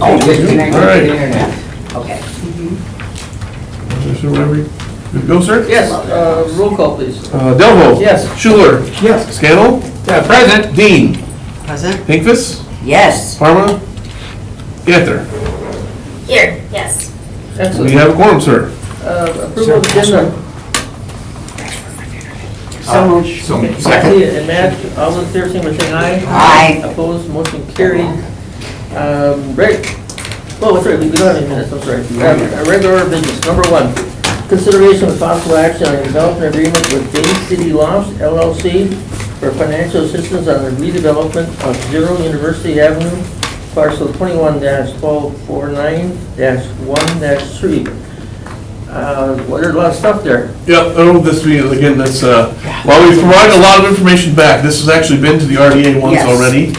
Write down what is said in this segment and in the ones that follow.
Oh, disconnected All right. to the internet. Okay. So whatever. Good to go, sir? Yes, roll call, please. Delvo. Yes. Schuler. Yes. Scannell. Present. Dean. Present. Pinkfus. Yes. Parma. Ganther. Here, yes. We Excellent. have a quorum, sir. Approval of agenda. Second. And Matt, all those in favor, signify by saying aye. Aye. Opposed, motion carried. Right. Oh, that's right, we don't have any minutes, I'm sorry. Regular business, number 1, consideration of possible action on a development agreement with Bay City Lofts LLC for financial assistance on the redevelopment of 0 University Avenue, parcel 21-1249-1-3. Well, there's a lot of stuff there. Yep, this be, again, that's, while we've provided a lot of information back, this has actually been to the RDA once Yes. already.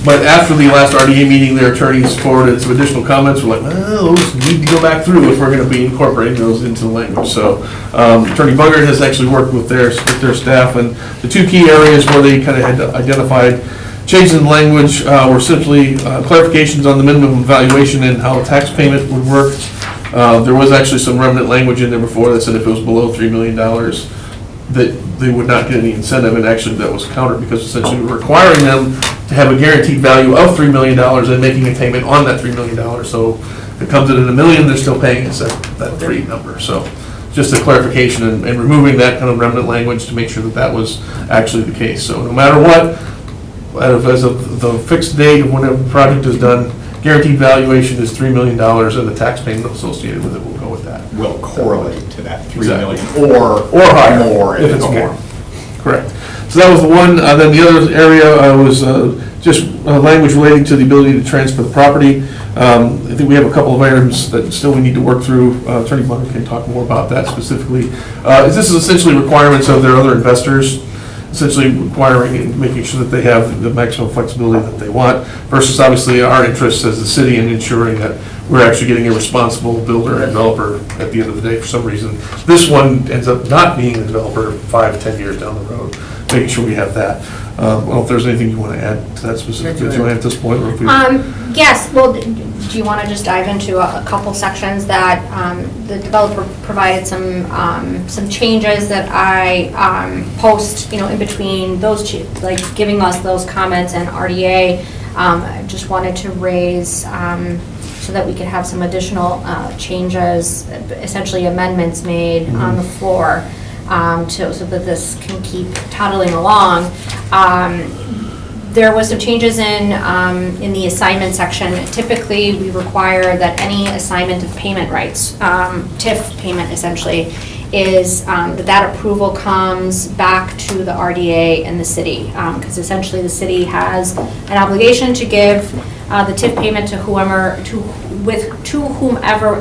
But after the last RDA meeting, their attorneys forwarded some additional comments. We're like, those need to go back through if we're gonna be incorporating those into the language. So, Attorney Bugger has actually worked with their staff, and the 2 key areas where they kind of had identified changes in language were simply clarifications on the minimum valuation and how tax payment would work. There was actually some remnant language in there before that said if it was below $3 million, that they would not get any incentive, and actually that was countered because essentially we're requiring them to have a guaranteed value of $3 million and making a payment on that $3 million. So if it comes in at $1 million, they're still paying us that 3 number. So just a clarification and removing that kind of remnant language to make sure that that was actually the case. So no matter what, as of the fixed date of whenever the project is done, guaranteed valuation is $3 million, and the tax payment associated with it will go with that. Will correlate to that 3 Exactly. million, or higher, more. if it's okay. more. Correct. So that was the one. Then the other area was just language relating to the ability to transfer the property. I think we have a couple of items that still we need to work through. Attorney Bunker can talk more about that specifically. This is essentially requirements of their other investors, essentially requiring and making sure that they have the maximum flexibility that they want, versus obviously our interests as the city in ensuring that we're actually getting a responsible builder and developer at the end of the day. For some reason, this one ends up not being the developer 5-10 years down the road, making sure we have that. I don't know if there's anything you want to add to that specifically, Joanne, at this point, or if we... Yes, well, do you want to just dive into a couple sections that the developer provided some changes that I post, in between those two, like giving us those comments and RDA. I just wanted to raise so that we could have some additional changes, essentially amendments made on the floor. So that this can keep toddling along. There was some changes in the assignment section. Typically, we require that any assignment of payment rights, TIF payment essentially, is that approval comes back to the RDA and the city, because essentially the city has an obligation to give the TIF payment to whomever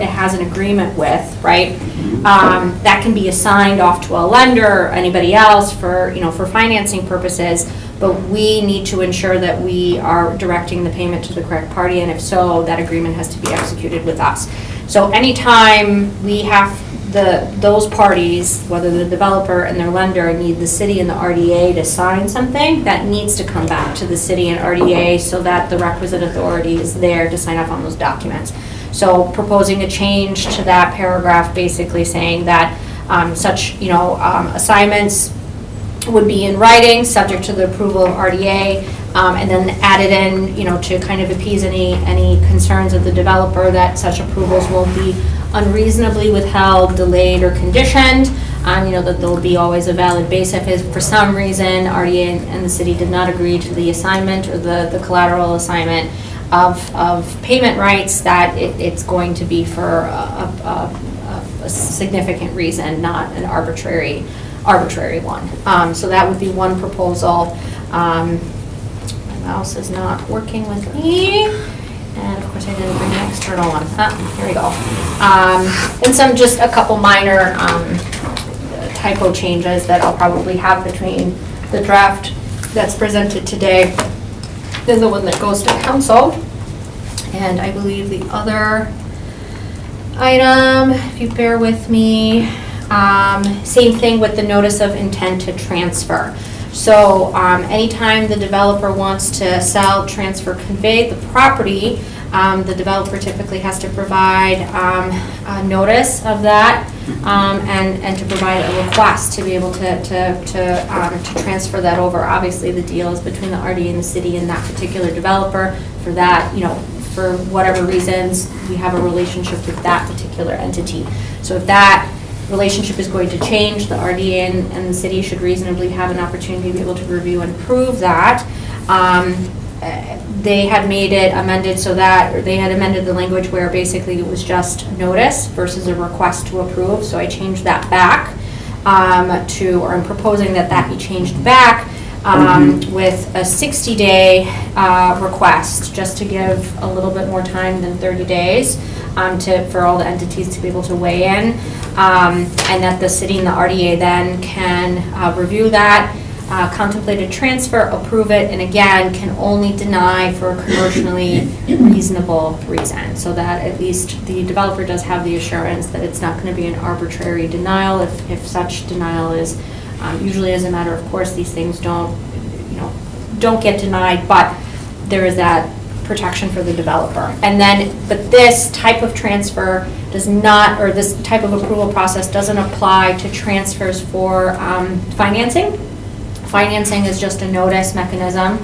it has an agreement with, right? That can be assigned off to a lender or anybody else for financing purposes, but we need to ensure that we are directing the payment to the correct party, and if so, that agreement has to be executed with us. So anytime we have those parties, whether the developer and their lender, need the city and the RDA to sign something, that needs to come back to the city and RDA so that the requisite authority is there to sign off on those documents. So proposing a change to that paragraph, basically saying that such assignments would be in writing, subject to the approval of RDA, and then added in, to kind of appease any concerns of the developer that such approvals will be unreasonably withheld, delayed, or conditioned. That there'll be always a valid basis if for some reason RDA and the city did not agree to the assignment or the collateral assignment of payment rights, that it's going to be for a significant reason, not an arbitrary one. So that would be one proposal. My mouse is not working with me. And of course I didn't bring an external one. Here we go. And just a couple minor typo changes that I'll probably have between the draft that's presented today and the one that goes to council. And I believe the other item, if you bear with me, same thing with the notice of intent to transfer. So anytime the developer wants to sell, transfer, convey the property, the developer typically has to provide a notice of that and to provide a request to be able to transfer that over. Obviously, the deal is between the RDA and the city and that particular developer. For that, for whatever reasons, we have a relationship with that particular entity. So if that relationship is going to change, the RDA and the city should reasonably have an opportunity to be able to review and approve that. They had made it amended so that, or they had amended the language where basically it was just notice versus a request to approve. So I changed that back or I'm proposing that be changed back with a 60-day request, just to give a little bit more time than 30 days for all the entities to be able to weigh in, and that the city and the RDA then can review that, contemplate a transfer, approve it, and again, can only deny for a commercially reasonable reason, so that at least the developer does have the assurance that it's not going to be an arbitrary denial if such denial is. Usually, as a matter of course, these things don't get denied, but there is that protection for the developer. And then, but this type of transfer does not, or this type of approval process doesn't apply to transfers for financing. Financing is just a notice mechanism.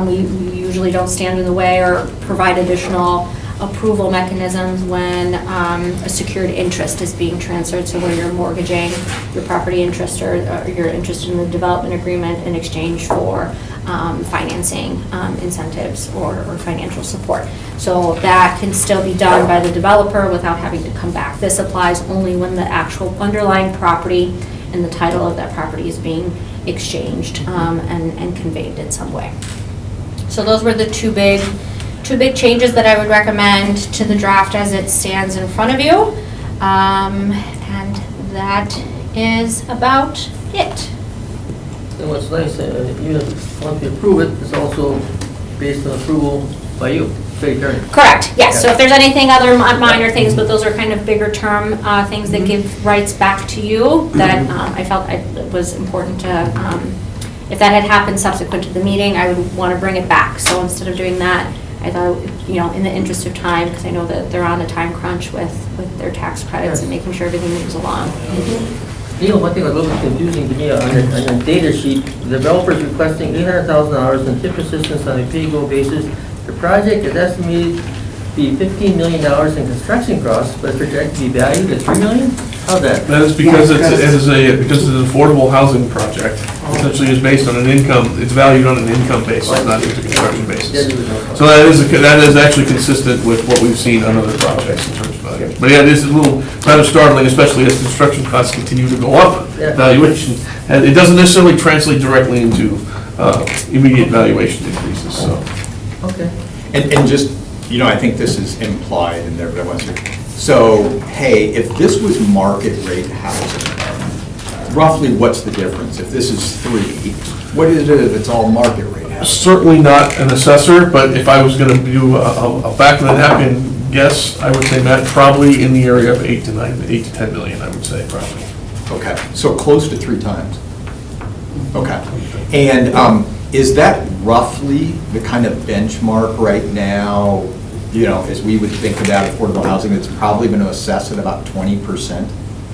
We usually don't stand in the way or provide additional approval mechanisms when a secured interest is being transferred. So when you're mortgaging your property interest or you're interested in the development agreement in exchange for financing incentives or financial support. So that can still be done by the developer without having to come back. This applies only when the actual underlying property and the title of that property is being exchanged and conveyed in some way. So those were the two big changes that I would recommend to the draft as it stands in front of you. And that is about it. And what's nice, even if once we approve it, it's also based on approval by you, city attorney. Correct, yes. So if there's anything other minor things, but those are kind of bigger term things that give rights back to you that I felt it was important to, if that had happened subsequent to the meeting, I would want to bring it back. So instead of doing that, I thought, in the interest of time, because I know that they're on a time crunch with their tax credits and making sure everything moves along. One thing that was a little bit confusing to me on the data sheet, the developer is requesting $800,000 in TIP assistance on a pay-go basis. The project is estimated to be $15 million in construction costs, but projected to be valued at $3 million? How's that? That is because because it's an affordable housing project. Essentially, is based on an income. It's valued on an income basis, not just a construction basis. So that is actually consistent with what we've seen on other projects in terms of value. But yeah, it is a little kind of startling, especially as construction costs continue to go up. Valuation, and it doesn't necessarily translate directly into immediate valuation increases. So. Okay. And just, I think this is implied in there, but I want to. So, hey, if this was market rate housing, roughly what's the difference? If this is 3, what is it if it's all market rate housing? Certainly not an assessor, but if I was going to do a back of the napkin guess, I would say, Matt, probably in the area of 8 to 10 million, I would say, probably. Okay, so close to 3 times. Okay. And is that roughly the kind of benchmark right now, as we would think about affordable housing, that's probably going to assess at about 20%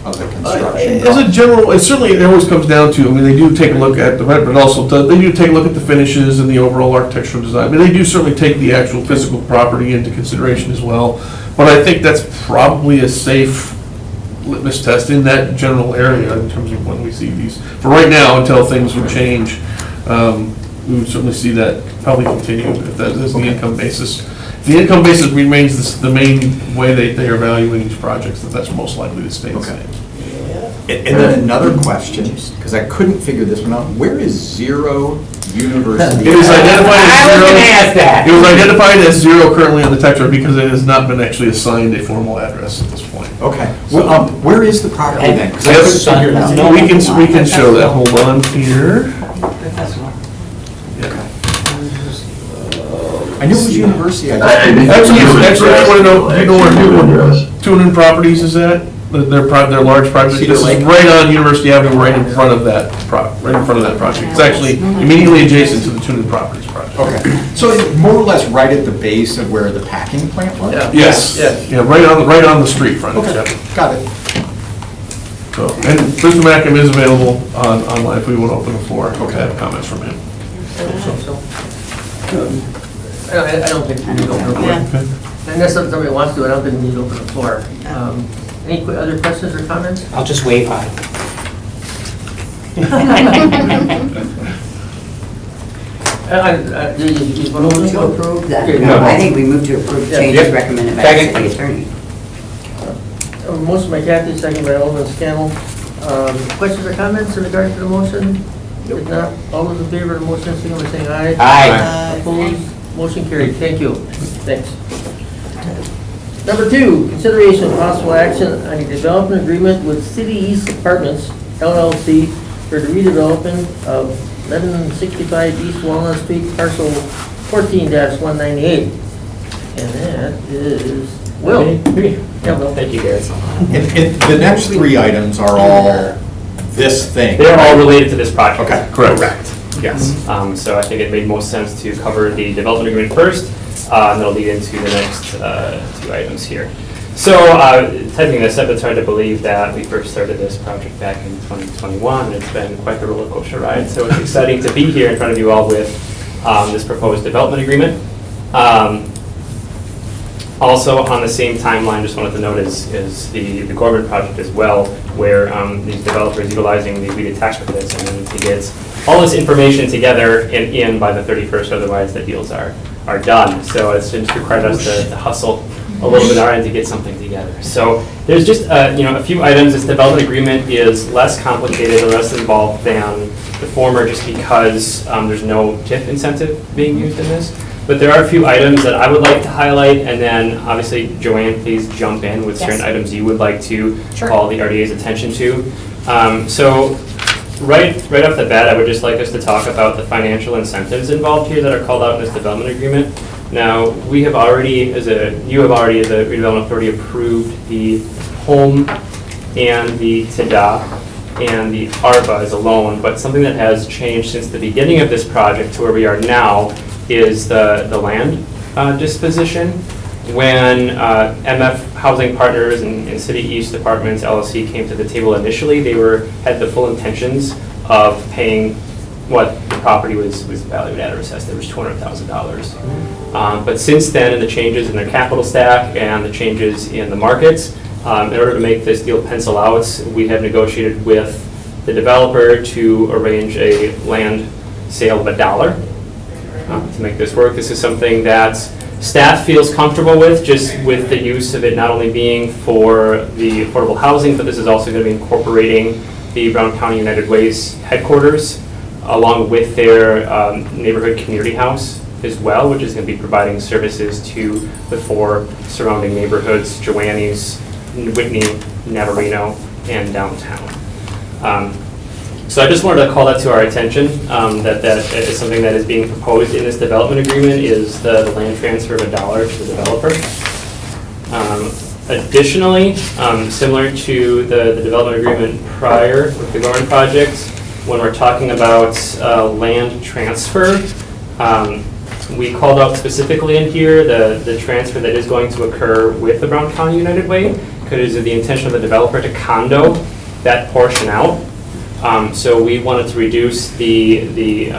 of the construction cost? As a general, it always comes down to, they do take a look at the rent, but also they do take a look at the finishes and the overall architectural design. They do certainly take the actual physical property into consideration as well. But I think that's probably a safe litmus test in that general area in terms of when we see these. For right now, until things would change, we would certainly see that probably continue if that is the income basis. If the income basis remains the main way they are valuing these projects, that's most likely to stay the same. And then another question, because I couldn't figure this one out. Where is Zero University? It is identified as I was zero. going to ask that. It was identified as 0 currently on the tax roll because it has not been actually assigned a formal address at this point. Okay. Well, where is the property then? Because I couldn't figure it out. We can show that. Hold on here. I knew it was university. Actually, if you want to know, do you know where 200 properties is at? Their large project, Cedar this is Lake? right on University Avenue, right in front of that project. It's actually immediately adjacent to the Tunin Properties project. Okay, so it's more or less right at the base of where the packing plant was? Yeah. Yes, yeah, right on the street front. Okay, got it. So, and Mr. Mackham is available online if we want to open the floor to have comments from him. I don't think we need to open the floor. Yeah. Unless somebody wants to, I don't think we need to open the floor. Any other questions or comments? I'll just wave hi. You wanna open Move the to floor? approve that. Okay, No, no. I think we move to approve Yeah. changes Yep. recommended by Second. the city attorney. Motion by Kathy, second by Alderman Scannell. Questions or comments in regard to the motion? If not, all those in favor of the motion, signal by saying aye. Aye. Opposed? Motion carried. Thank you. Thanks. Number 2, consideration of possible action on a development agreement with City East Apartments LLC for the redevelopment of 1165 East Walnut Street, parcel 14-198. And that is Will. Yeah, Will. Thank you, Garrett. And the next 3 items are all this thing? They're all related to this project. Okay. Correct. Yes. So I think it made most sense to cover the development agreement first, and that'll lead into the next 2 items here. So typing this up, it's hard to believe that we first started this project back in 2021, and it's been quite the roller coaster ride. So it's exciting to be here in front of you all with this proposed development agreement. Also, on the same timeline, just wanted to note is the Gorman project as well, where these developers utilizing the immediate tax credits and then to get all this information together and in by the 31st, otherwise the deals are done. So it's just required us to hustle a little bit on our end to get something together. So there's just a few items. This development agreement is less complicated or less involved than the former, just because there's no TIF incentive being used in this. But there are a few items that I would like to highlight, and then obviously, Joanne, please jump in with certain Yes. items you would like to Sure. call the RDA's attention to. So right off the bat, I would just like us to talk about the financial incentives involved here that are called out in this development agreement. Now, you have already, as a Redevelopment Authority, approved the home and the TDA and the ARPA as a loan, but something that has changed since the beginning of this project to where we are now is the land disposition. When MF Housing Partners and City East Apartments LLC came to the table initially, they had the full intentions of paying what the property was valued at or assessed. It was $200,000. But since then, and the changes in their capital stack and the changes in the markets, in order to make this deal pencil out, we have negotiated with the developer to arrange a land sale of $1 to make this work. This is something that staff feels comfortable with, just with the use of it not only being for the affordable housing, but this is also going to be incorporating the Brown County United Way's headquarters, along with their neighborhood community house as well, which is going to be providing services to the 4 surrounding neighborhoods, Joannes, Whitney, Navarino, and downtown. So I just wanted to call that to our attention, that is something that is being proposed in this development agreement, is the land transfer of $1 to the developer. Additionally, similar to the development agreement prior with the Gorman project, when we're talking about land transfer, we called out specifically in here the transfer that is going to occur with the Brown County United Way, because of the intention of the developer to condo that portion out. So we wanted to reduce the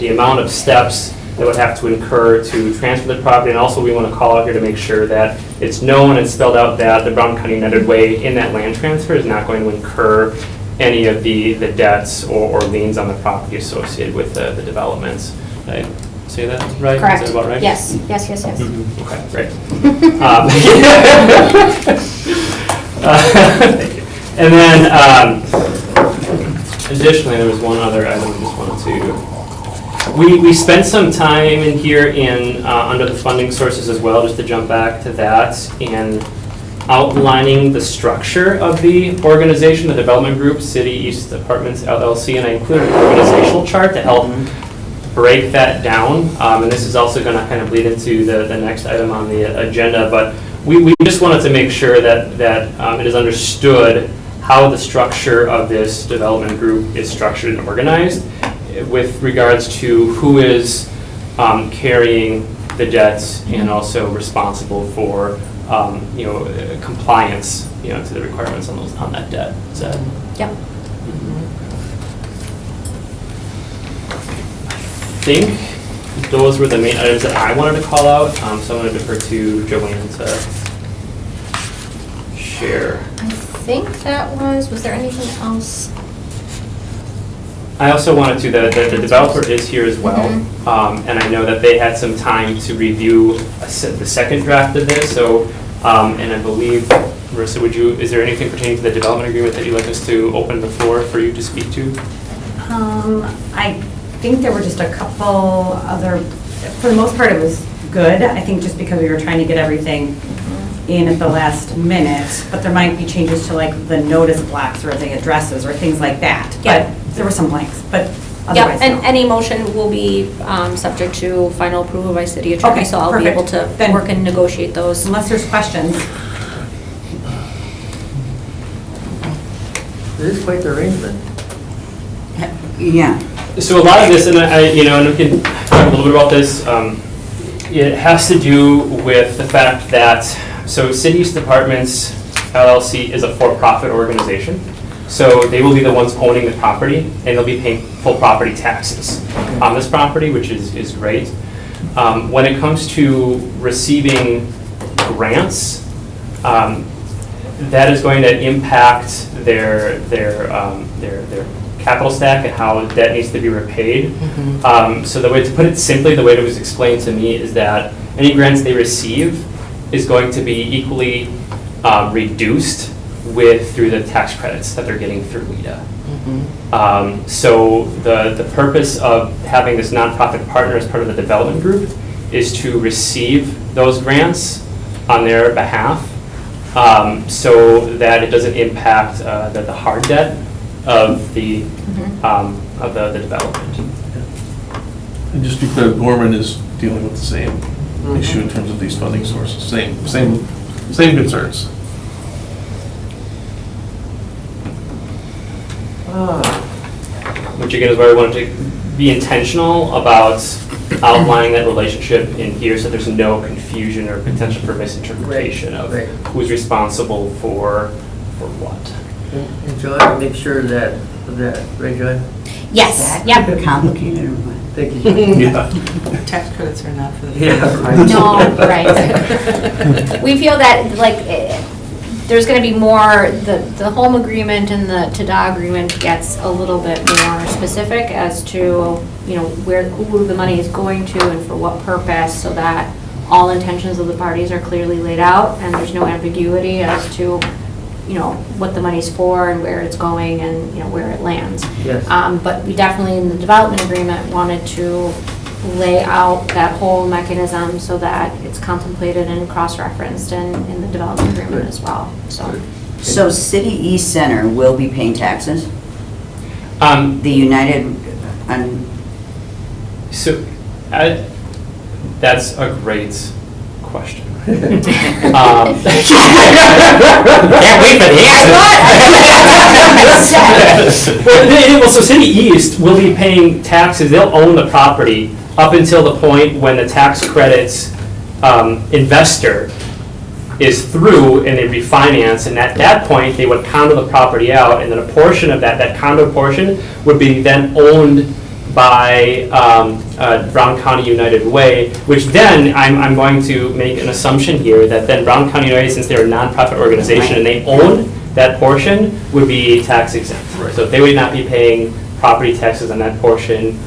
amount of steps that would have to incur to transfer the property, and also we want to call out here to make sure that it's known and spelled out that the Brown County United Way in that land transfer is not going to incur any of the debts or liens on the property associated with the developments. Did I say that right? Correct. Is that about right? Yes. Okay, great. And then, additionally, there was one other item I just wanted to. We spent some time in here under the funding sources as well, just to jump back to that, in outlining the structure of the organization, the development group, City East Apartments LLC, and I included an organizational chart to help break that down. And this is also going to kind of lead into the next item on the agenda, but we just wanted to make sure that it is understood how the structure of this development group is structured and organized with regards to who is carrying the debts and also responsible for compliance to the requirements on that debt. Is that? Yep. I think those were the main items that I wanted to call out, so I'm going to defer to Joanne to share. I think that was there anything else? I also wanted to, the developer is here as well, and I know that they had some time to review the second draft of this, so, and I believe, Marissa, is there anything pertaining to the development agreement that you'd like us to open the floor for you to speak to? I think there were just a couple other, for the most part, it was good. I think just because we were trying to get everything in at the last minute, but there might be changes to like the notice blocks or the addresses or things like that. Yeah. But there were some blanks, but Yep, otherwise, and no. any motion will be subject to final approval by city attorney, Okay, so I'll be perfect. able to Then- work and negotiate those. Unless there's questions. It is quite the arrangement. Yeah. So a lot of this, and and we can talk a little bit about this, it has to do with the fact that, so City Use Departments LLC is a for-profit organization. So they will be the ones owning the property, and they'll be paying full property taxes on this property, which is great. When it comes to receiving grants, that is going to impact their capital stack and how debt needs to be repaid. So the way to put it simply, the way it was explained to me is that any grants they receive is going to be equally reduced through the tax credits that they're getting through WIDA. So the purpose of having this nonprofit partner as part of the development group is to receive those grants on their behalf, so that it doesn't impact the hard debt of the development. And just to be clear, Gorman is dealing with the same issue in terms of these funding sources, same concerns. Which again is where I wanted to be intentional about outlining that relationship in here so there's no confusion or potential for misinterpretation of who's responsible for what. And Joanne, make sure that, right, Joanne? Yes, That yep. could be complicated or what? Thank you. Yeah. Tax credits are not for the. Yeah. No, right. We feel that, like, there's gonna be more, the home agreement and the TDA agreement gets a little bit more specific as to, who the money is going to and for what purpose, so that all intentions of the parties are clearly laid out and there's no ambiguity as to, what the money's for and where it's going and, where it lands. Yes. But we definitely, in the development agreement, wanted to lay out that whole mechanism so that it's contemplated and cross-referenced in the development agreement as well, so. So City East Center will be paying taxes? Um, The United, So, that's a great question. can't wait for the Well, so City East will be paying taxes, they'll own the property up until the point when the tax credits investor is through and they refinance, and at that point, they would condo the property out, and then a portion of that condo portion would be then owned by Brown County United Way, which then, I'm going to make an assumption here, that then Brown County United, since they're a nonprofit organization and they own that portion, would be tax exempt. So they would not be paying property taxes on that portion.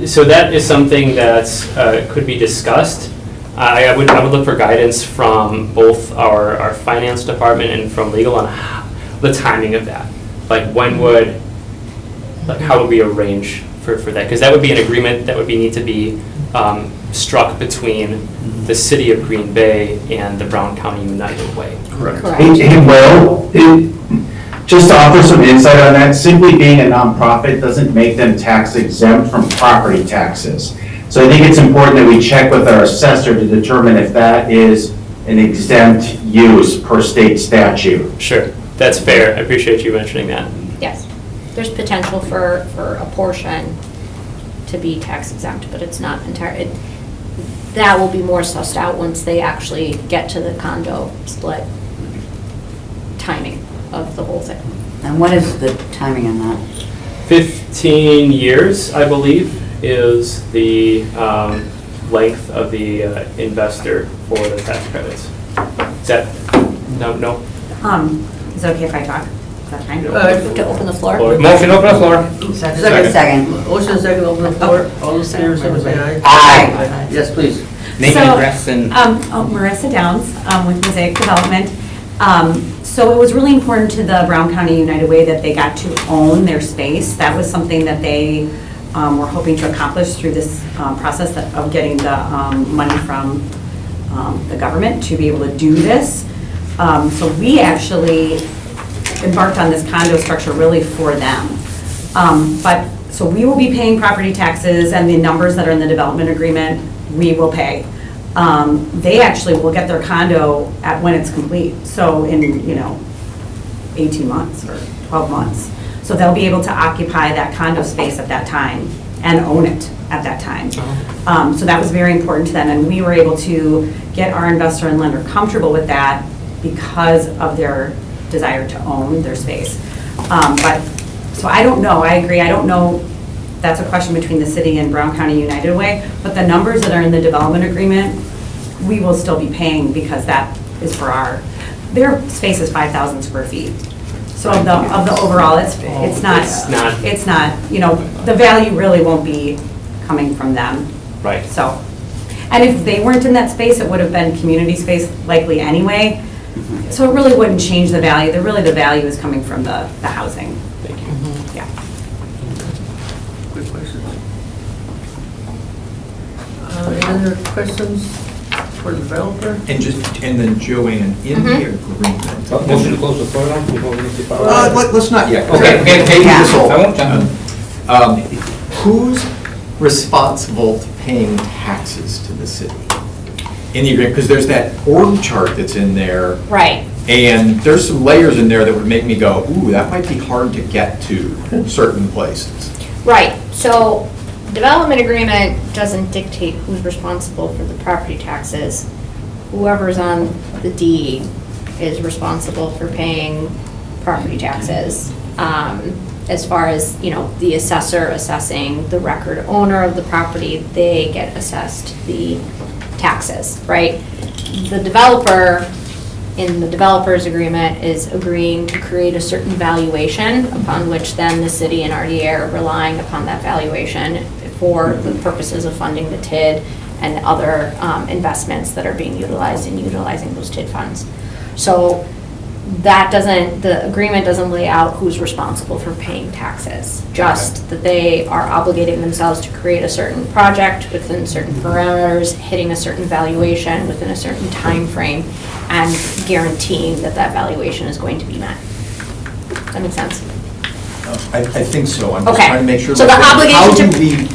So that is something that could be discussed. I would look for guidance from both our finance department and from legal on the timing of that. Like how would we arrange for that? Because that would be an agreement that would need to be struck between the city of Green Bay and the Brown County United Way. Correct. Just to offer some insight on that, simply being a nonprofit doesn't make them tax exempt from property taxes. So I think it's important that we check with our assessor to determine if that is an exempt use per state statute. Sure, that's fair. I appreciate you mentioning that. Yes, there's potential for a portion to be tax exempt, but it's not entirely, that will be more sussed out once they actually get to the condo split timing of the whole thing. And what is the timing on that? 15 years, I believe, is the length of the investor for the tax credits. Is that, no? Is it okay if I talk? Is that fine? To open the floor? Motion, open the floor. Second. Motion and second, open the floor. All those in favor, say aye. Aye. Yes, please. Name and address and. Marissa Downs with Mosaic Development. So it was really important to the Brown County United Way that they got to own their space. That was something that they were hoping to accomplish through this process of getting the money from the government to be able to do this. So we actually embarked on this condo structure really for them. So we will be paying property taxes, and the numbers that are in the development agreement, we will pay. They actually will get their condo when it's complete, so in, 18 months or 12 months. So they'll be able to occupy that condo space at that time and own it at that time. So that was very important to them, and we were able to get our investor and lender comfortable with that because of their desire to own their space. So I don't know, I agree, I don't know, that's a question between the city and Brown County United Way, but the numbers that are in the development agreement, we will still be paying because that is for their space is 5,000 square feet. So of the overall, it's not, the value really won't be coming from them. Right. So, and if they weren't in that space, it would have been community space likely anyway. So it really wouldn't change the value. The value is coming from the housing. Thank you. Yeah. Good questions. Any other questions for the developer? And then Joanne, in the agreement. Motion to close the floor now before we get to. Let's not yet. Okay, Maybe this will- I won't jump in. Who's responsible to paying taxes to the city? In the agreement, because there's that org chart that's in there, Right. and there's some layers in there that would make me go, ooh, that might be hard to get to certain places. Right, so development agreement doesn't dictate who's responsible for the property taxes. Whoever's on the deed is responsible for paying property taxes. As far as, the assessor assessing the record owner of the property, they get assessed the taxes, right? The developer, in the developer's agreement, is agreeing to create a certain valuation upon which then the city and RDA are relying upon that valuation for the purposes of funding the TID and other investments that are being utilized in utilizing those TID funds. So the agreement doesn't lay out who's responsible for paying taxes, just that they are obligating themselves to create a certain project within certain parameters, hitting a certain valuation within a certain time frame, and guaranteeing that that valuation is going to be met. Does that make sense? I think so. I'm just Okay. trying to make sure. So the obligation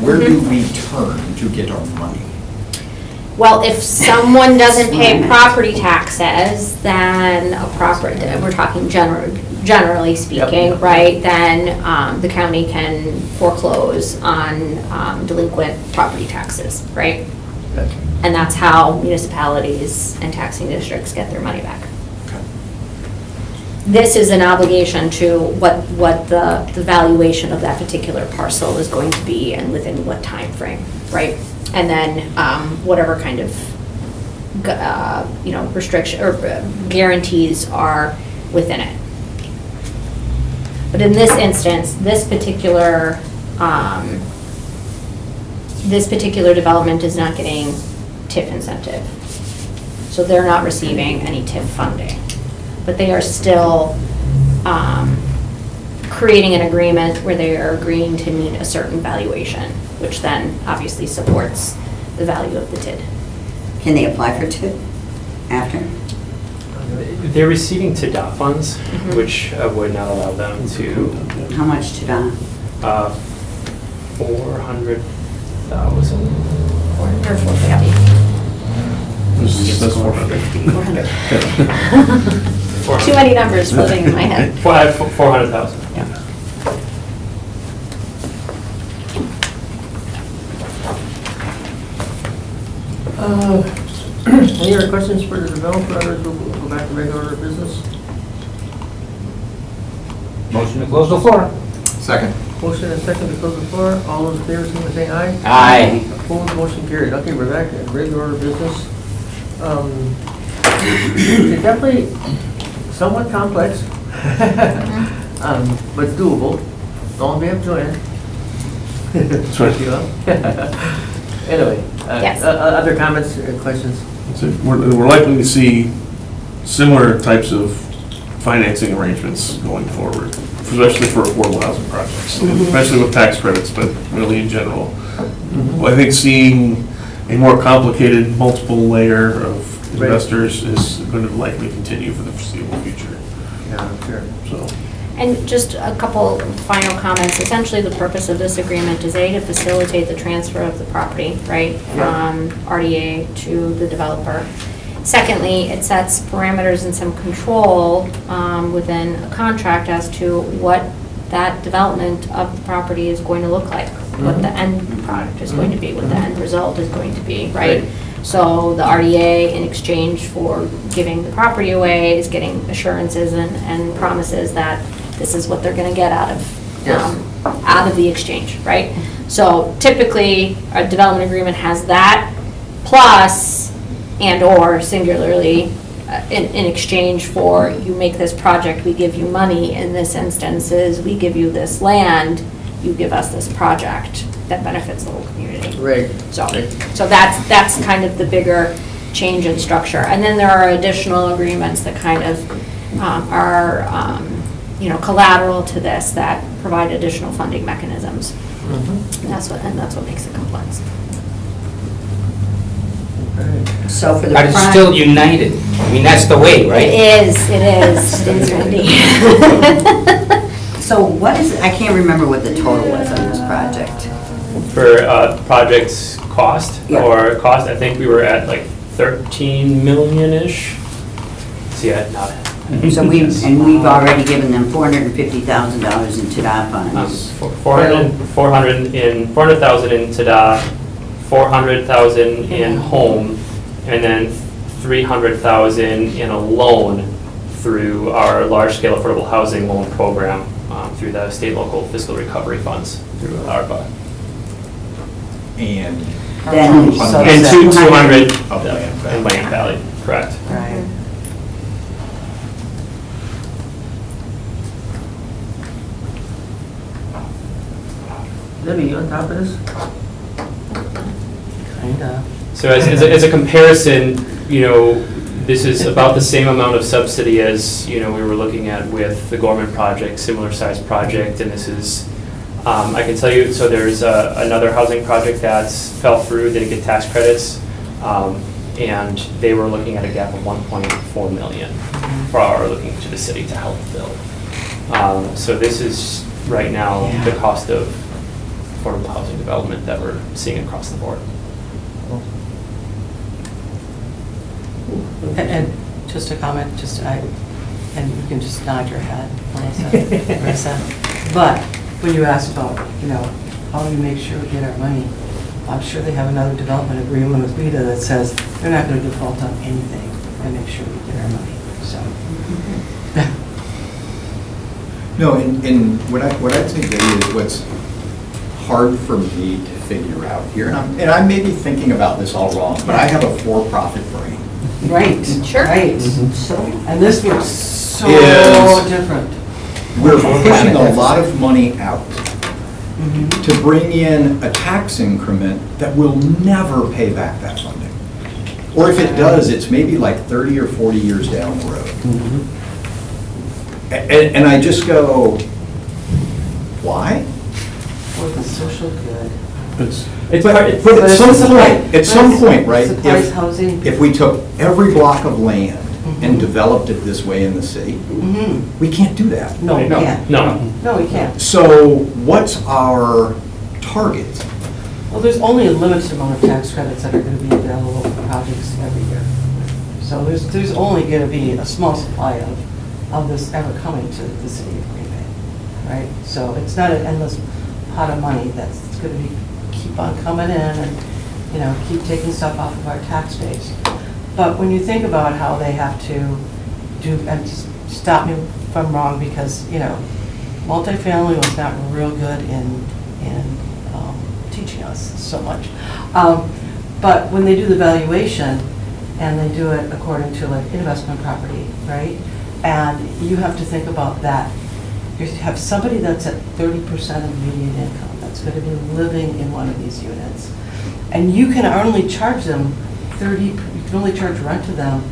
Where do we turn to get our money? Well, if someone doesn't pay property taxes, then we're talking generally speaking, Yep. right? Then the county can foreclose on delinquent property taxes, right? Okay. And that's how municipalities and taxing districts get their money back. Okay. This is an obligation to what the valuation of that particular parcel is going to be and within what time frame, right? And then whatever kind of, restriction or guarantees are within it. But in this instance, this particular development is not getting TIF incentive. So they're not receiving any TIF funding. But they are still creating an agreement where they are agreeing to meet a certain valuation, which then obviously supports the value of the TID. Can they apply for TID after? They're receiving TDOT funds, which would not allow them to, How much to that? 400 400,000. Or 450. That's 400. 400. Too many numbers floating in my head. 400,000. Yeah. Any other questions for the developer, others will go back to regular order of business? Motion to close the floor. Second. Motion and second to close the floor, all those in favor, signify by saying aye. Aye. Opposed, motion carried. Okay, we're back at regular order of business. It's definitely somewhat complex, but it's doable. All in favor, Joanne? That's right. Anyway, Yes. Other comments or questions? So we're likely to see similar types of financing arrangements going forward, especially for affordable housing projects, especially with tax credits, but really in general. I think seeing a more complicated, multiple layer of Right. investors is going to likely continue for the foreseeable future, Yeah, sure. so. And just a couple final comments. Essentially, the purpose of this agreement is A, to facilitate the transfer of the property, right, from RDA to the developer. Secondly, it sets parameters and some control within a contract as to what that development of the property is going to look like, what the end product is going to be, what the end result is going to be, right? So the RDA, in exchange for giving the property away, is getting assurances and promises that this is what they're going to get out of the exchange, right? So typically, a development agreement has that, plus and/or singularly, in exchange for you make this project, we give you money. In this instance, is we give you this land, you give us this project that benefits the whole community. Right. So that's kind of the bigger change in structure. And then there are additional agreements that kind of are, collateral to this that provide additional funding mechanisms. And that's what makes it complex. So for the But it's still prime, united. I mean, that's the way, right? It is, Randy. so what is, I can't remember what the total was on this project. For project's cost, Yeah. or cost, I think we were at like 13 million-ish. See, not. So we've already given them $450,000 in TDA funds. 400,000 in TDA, 400,000 in home, and then 300,000 in a loan through our large-scale affordable housing loan program, through the state and local fiscal recovery funds, through ARPA. And Then, so And 200 Of Land Valley. in Land Valley, correct. Right. Libby, you on top of this? Kinda. So as a comparison, this is about the same amount of subsidy as, we were looking at with the Gorman project, similar sized project, and this is, I can tell you, so there's another housing project that fell through, didn't get tax credits, and they were looking at a gap of 1.4 million for our looking to the city to help build. So this is right now the cost of affordable housing development that we're seeing across the board. And just a comment, and you can just nod your head, Marissa. But when you asked about, how do we make sure we get our money, I'm sure they have another development agreement with WIDA that says they're not going to default on anything and make sure we get our money, so. No, and what I'd say, Debbie, is what's hard for me to figure out here, and I may be thinking about this all wrong, but I have a for-profit brain. Right. Sure. Right. So, And this looks so Is- different. We're pushing a lot of money out to bring in a tax increment that will never pay back that funding. Or if it does, it's maybe like 30 or 40 years down the road. And I just go, why? For the social good. But at some point, right, Supplies housing. if we took every block of land and developed it this way in the city, we can't do that. No, we can't. No. No, we can't. So what's our target? Well, there's only a limited amount of tax credits that are going to be available for projects every year. So there's only going to be a small supply of this ever coming to the city of Green Bay, right? So it's not an endless pot of money that's going to keep on coming in and, you know, keep taking stuff off of our tax base. But when you think about how they have to do, and just stop me if I'm wrong, because, you know, multifamily was not real good in teaching us so much. But when they do the valuation, and they do it according to like investment property, right? And you have to think about that. You have somebody that's at 30% of the median income that's going to be living in one of these units. And you can only charge them you can only charge rent to them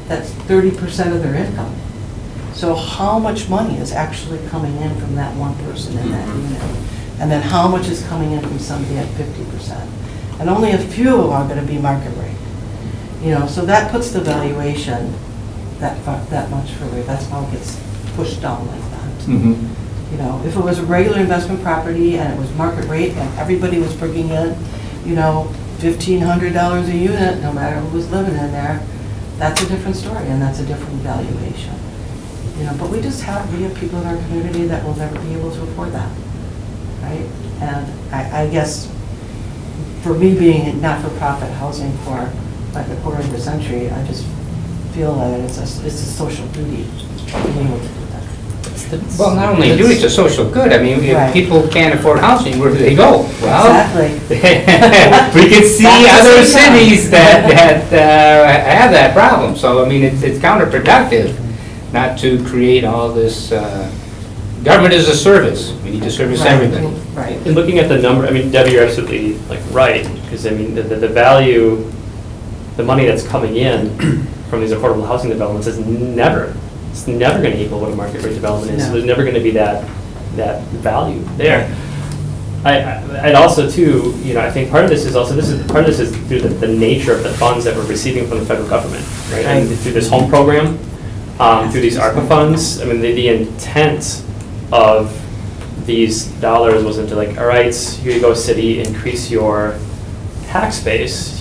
that's 30% of their income. So how much money is actually coming in from that one person in that unit? And then how much is coming in from somebody at 50%? And only a few are going to be market rate. You know, so that puts the valuation that much further. That's how it gets pushed down like that. Mm-hmm. You know, if it was a regular investment property and it was market rate and everybody was bringing in, you know, $1,500 a unit, no matter who was living in there, that's a different story and that's a different valuation. You know, but we have people in our community that will never be able to afford that, right? And I guess for me being not-for-profit housing for like a quarter of a century, I just feel that it's a social duty to be able to do that. Well, not only do it's a social good, I mean, if Right. people can't afford housing, where do they go? Well, Exactly. we can see That's other the same time. cities that have that problem, so I mean, it's counterproductive not to create all this, government is a service, we need to service Right. everybody. Right. And looking at the number, I mean, Debbie, you're absolutely like right, because I mean, the value, the money that's coming in from these affordable housing developments is never going to equal what a market rate development is. So No. there's never going to be that value there. I'd also too, you know, I think part of this is through the nature of the funds that we're receiving from the federal government, right? And through this home program, through these ARPA funds. I mean, the intent of these dollars wasn't to like, all right, here you go, city, increase your tax base.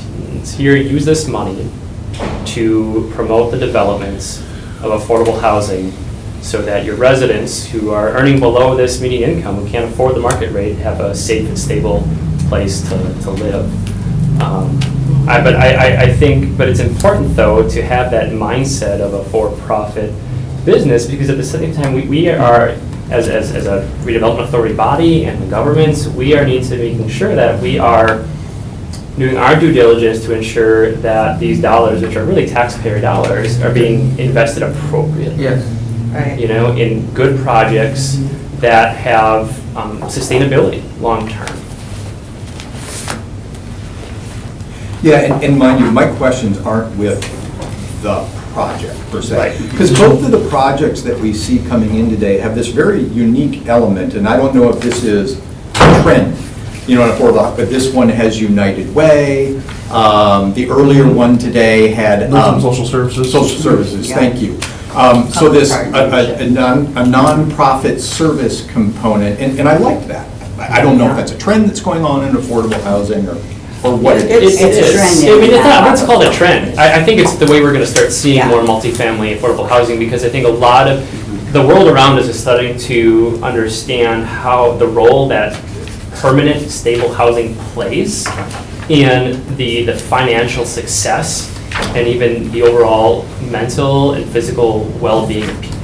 Here, use this money to promote the development of affordable housing so that your residents who are earning below this median income, who can't afford the market rate, have a safe and stable place to live. I think, but it's important though to have that mindset of a for-profit business, because at the same time we are, as a redevelopment authority body and the government, we are need to making sure that we are doing our due diligence to ensure that these dollars, which are really taxpayer dollars, are being invested appropriately. Yes. Right. You know, in good projects that have sustainability long-term. Yeah, and mind you, my questions aren't with the project per se. Right. Because both of the projects that we see coming in today have this very unique element, and I don't know if this is a trend, you know, but this one has United Way. The earlier one today had Social services. Social services, Yeah. thank you. So this, a nonprofit service component, and I like that. I don't know if that's a trend that's going on in affordable housing or what it is. It's a trend. I mean, it's not, let's call it a trend. I think it's the way we're gonna start seeing Yeah. more multifamily affordable housing, because I think a lot of, the world around us is starting to understand how the role that permanent, stable housing plays in the financial success and even the overall mental and physical well-being of people.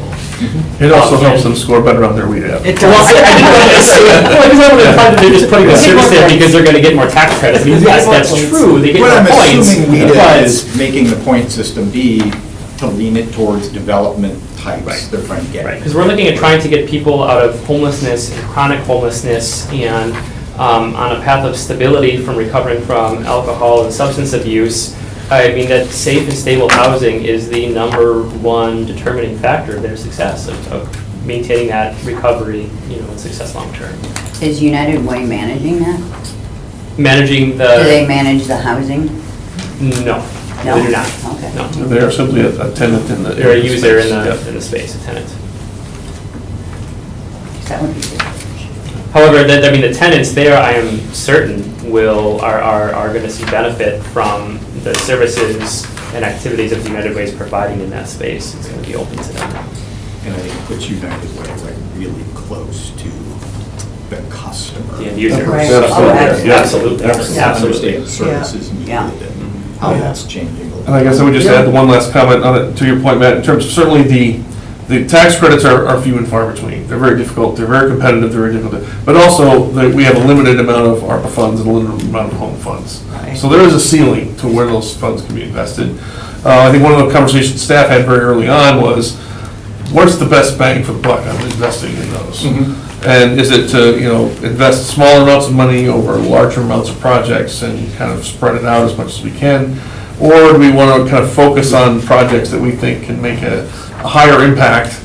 It also helps them score better on their weed app. Well, I didn't want to assume, well, because I would have thought that they're just putting the service there because they're gonna get more tax credits. I mean, yes, that's true, they get What more I'm points, assuming WIDA but. is making the point system be to lean it towards development types Right. they're trying to get. Right, because we're looking at trying to get people out of homelessness and chronic homelessness and on a path of stability from recovering from alcohol and substance abuse. I mean, that safe and stable housing is the #1 determining factor of their success, of maintaining that recovery, you know, and success long-term. Is United Way managing that? Managing Do they the, manage the housing? no, No? they do not. Okay. No, They are simply a tenant in the. they're a user in space. the space, a tenant. That would be good. However, I mean, the tenants there, I am certain, are going to see benefit from the services and activities that the United Way is providing in that space. It's going to be open to them. And I think it puts United Way like really close to the customer. The end user. Right. Absolutely. Oh, Absolutely. Understand Absolutely. services Yeah. needed and how that's changing. And I guess I would just add one last comment on it, to your point, Matt, in terms of certainly the tax credits are few and far between. They're very difficult, they're very competitive, they're very difficult. But also, we have a limited amount of ARPA funds and a limited amount of home funds. Right. So there is a ceiling to where those funds can be invested. I think one of the conversations staff had very early on was, what's the best bang for the buck on investing in those? And is it to, invest smaller amounts of money over larger amounts of projects and kind of spread it out as much as we can? Or do we want to kind of focus on projects that we think can make a higher impact?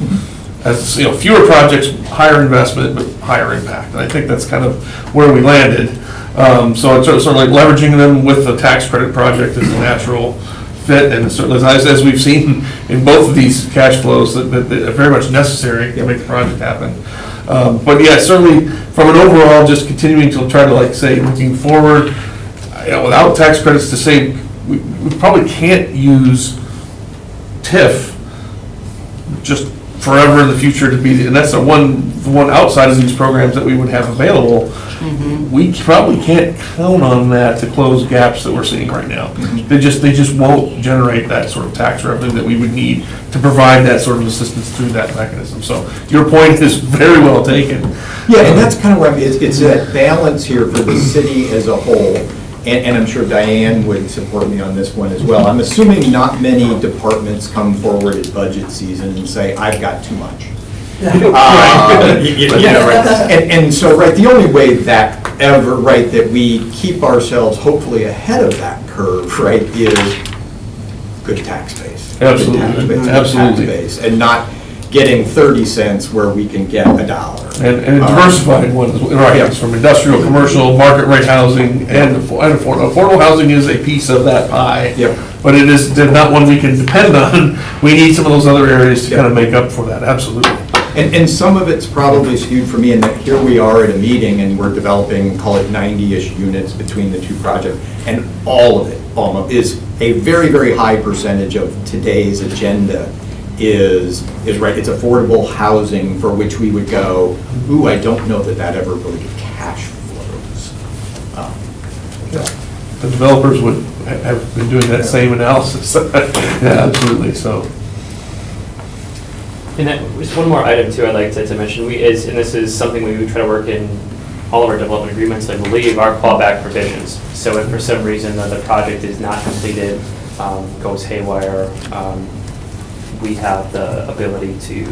As, fewer projects, higher investment, but higher impact. And I think that's kind of where we landed. So it's certainly leveraging them with the tax credit project is a natural fit, and certainly, as we've seen in both of these cash flows, that are very much necessary to make the project happen. But yeah, certainly from an overall, just continuing to try to, like, say, looking forward, without tax credits to say, we probably can't use TIF just forever in the future to be, and that's the one outside of these programs that we would have available. We probably can't count on that to close gaps that we're seeing right now. They just won't generate that sort of tax revenue that we would need to provide that sort of assistance through that mechanism. So your point is very well taken. Yeah, and that's kind of where it's that balance here for the city as a whole, and I'm sure Diane would support me on this one as well. I'm assuming not many departments come forward at budget season and say, I've got too much. And so, right, the only way that we keep ourselves hopefully ahead of that curve, right, is good tax base. Absolutely. Good tax Absolutely. base, and not getting 30 cents where we can get $1. And diversified ones, right, from industrial, commercial, market rate housing, and affordable housing is a piece of that pie. Yep. But it is not one we can depend on. We need some of those other areas to kind of make up for that, absolutely. And some of it's probably skewed for me in that here we are at a meeting and we're developing, call it 90-ish units between the two projects, and all of it almost is a very, very high percentage of today's agenda is right, it's affordable housing for which we would go, ooh, I don't know that ever really cash flows. The developers would have been doing that same analysis. Yeah, absolutely, so. And then, just one more item too I'd like to mention, and this is something we would try to work in all of our development agreements, I believe, are clawback provisions. So if for some reason the project is not completed, goes haywire, we have the ability to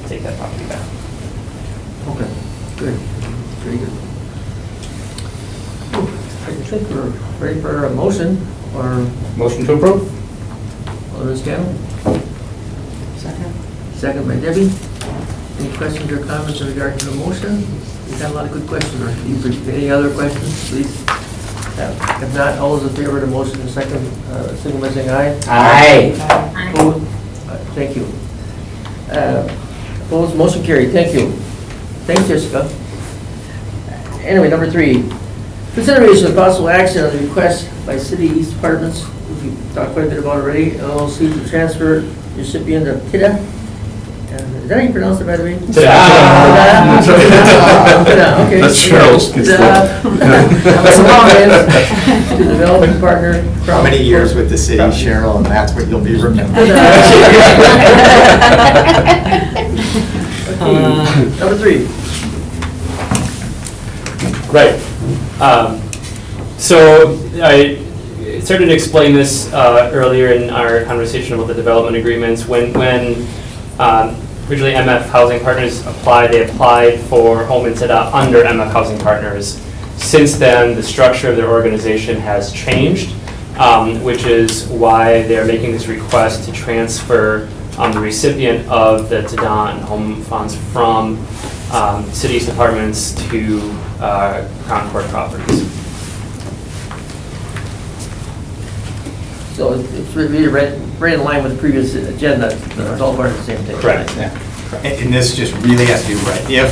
take that property back. Okay, good, very good. I think we're ready for a motion, or Motion to approve? Alderman Scanlon, Second. second by Debbie. Any questions or comments in regard to the motion? We've got a lot of good questions. Any other questions, please? If not, all those in favor of the motion, second, signal by saying aye. Aye. Opposed? Thank you. Opposed, motion carried, thank you. Thanks, Jessica. Anyway, number 3, consideration of possible action on the request by city East Departments, we talked quite a bit about already, LLC to transfer recipient of TIDA. Is that how you pronounce it, by the way? TIDA. TIDA, okay. That's Cheryl's kids' To developing partner. How many years with the city, Cheryl, and that's what you'll be remembered. Number 3. Right. So I started to explain this earlier in our conversation about the development agreements. When originally MF Housing Partners applied, they applied for home and TIDA under MF Housing Partners. Since then, the structure of their organization has changed, which is why they're making this request to transfer the recipient of the TIDA and home funds from city's departments to Crown Court Properties. So it's really right in line with the previous agenda, it's all part of the same thing. Correct. Yeah. And this just really has to do, right, if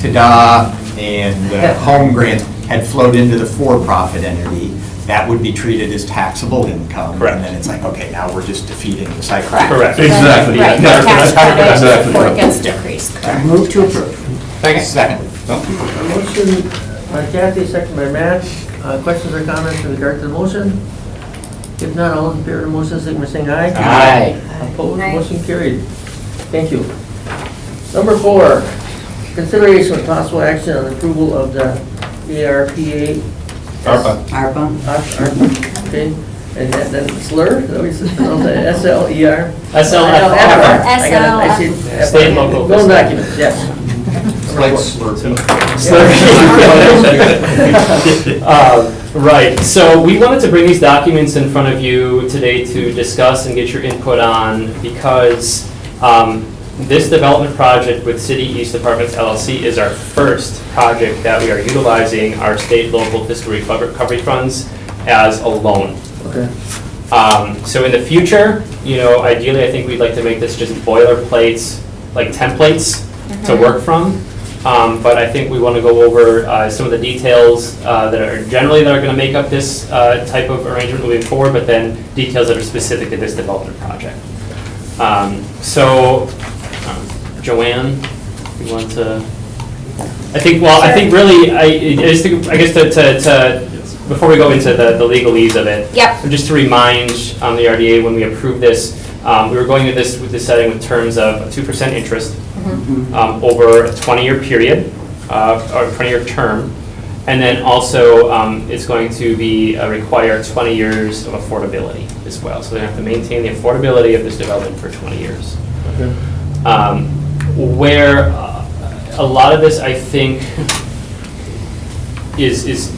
TIDA and the home grants had flowed into the for-profit entity, that would be treated as taxable income. Correct. And then it's like, okay, now we're just defeating the cycle. Correct. Exactly. Right, the Yeah. tax credit Exactly. before it gets decreased, correct. Move to approve. Second. Motion by Kathy, second by Matt. Questions or comments in regard to the motion? If not, all in favor of the motion, signify by saying aye. Aye. Opposed, Aye. motion carried. Thank you. Number 4, consideration of possible action on approval of the ARPA. ARPA. Okay, and then slur, is that what you said? SLER? SLFR. I got it, I see. State and local Loan fiscal. documents, yes. Right, so we wanted to bring these documents in front of you today to discuss and get your input on because this development project with City East Apartments LLC is our first project that we are utilizing our state local fiscal recovery funds as a loan. Okay. So in the future, ideally, I think we'd like to make this just boilerplates, like templates to work from. But I think we want to go over some of the details that are going to make up this type of arrangement moving forward, but then details that are specific to this development project. Joanne, you want to? I think really, I guess to before we go into the legalese of it, Yep. just to remind the RDA when we approved this, we were going to this with this setting with terms of 2% interest over a 20-year period or 20-year term, and then also it's going to be require 20 years of affordability as well. So they have to maintain the affordability of this development for 20 years. Okay. Where a lot of this, I think, is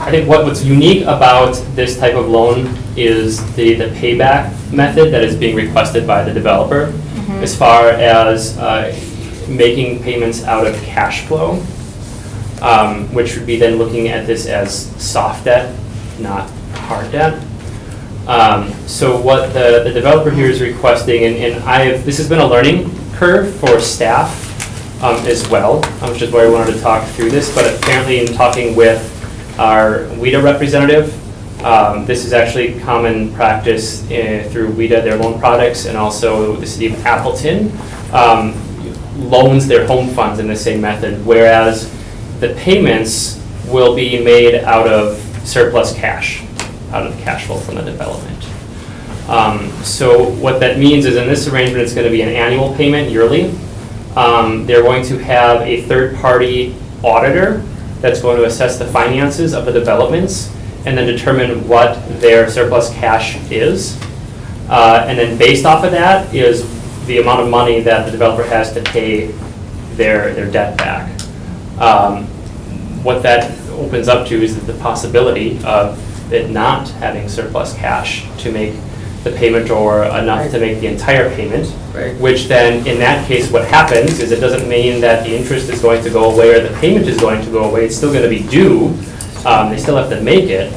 I think what's unique about this type of loan is the payback method that is being requested by the developer, as far as making payments out of cash flow, which would be then looking at this as soft debt, not hard debt. So what the developer here is requesting, and this has been a learning curve for staff as well, which is why I wanted to talk through this, but apparently in talking with our WIDA representative, this is actually common practice through WIDA, their loan products, and also the city of Appleton loans their home funds in the same method, whereas the payments will be made out of surplus cash, out of the cash flow from the development. So what that means is in this arrangement, it's going to be an annual payment yearly. They're going to have a third-party auditor that's going to assess the finances of the developments and then determine what their surplus cash is. And then based off of that is the amount of money that the developer has to pay their debt back. What that opens up to is the possibility of it not having surplus cash to make the payment or enough to make the entire payment, Right. which then, in that case, what happens is it doesn't mean that the interest is going to go away or the payment is going to go away. It's still going to be due. They still have to make it.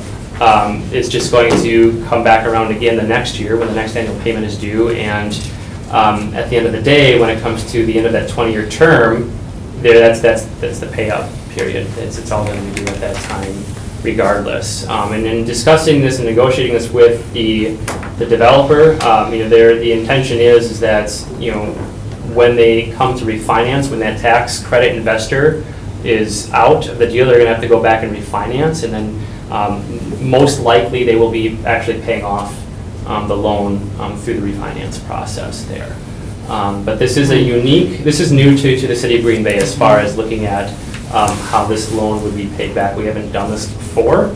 It's just going to come back around again the next year when the next annual payment is due. And at the end of the day, when it comes to the end of that 20-year term, that's the payout period. It's all going to be due at that time, regardless. And in discussing this and negotiating this with the developer, the intention is that when they come to refinance, when that tax credit investor is out of the deal, they're going to have to go back and refinance, and then most likely they will be actually paying off the loan through the refinance process there. But this is new to the city of Green Bay as far as looking at how this loan would be paid back. We haven't done this before,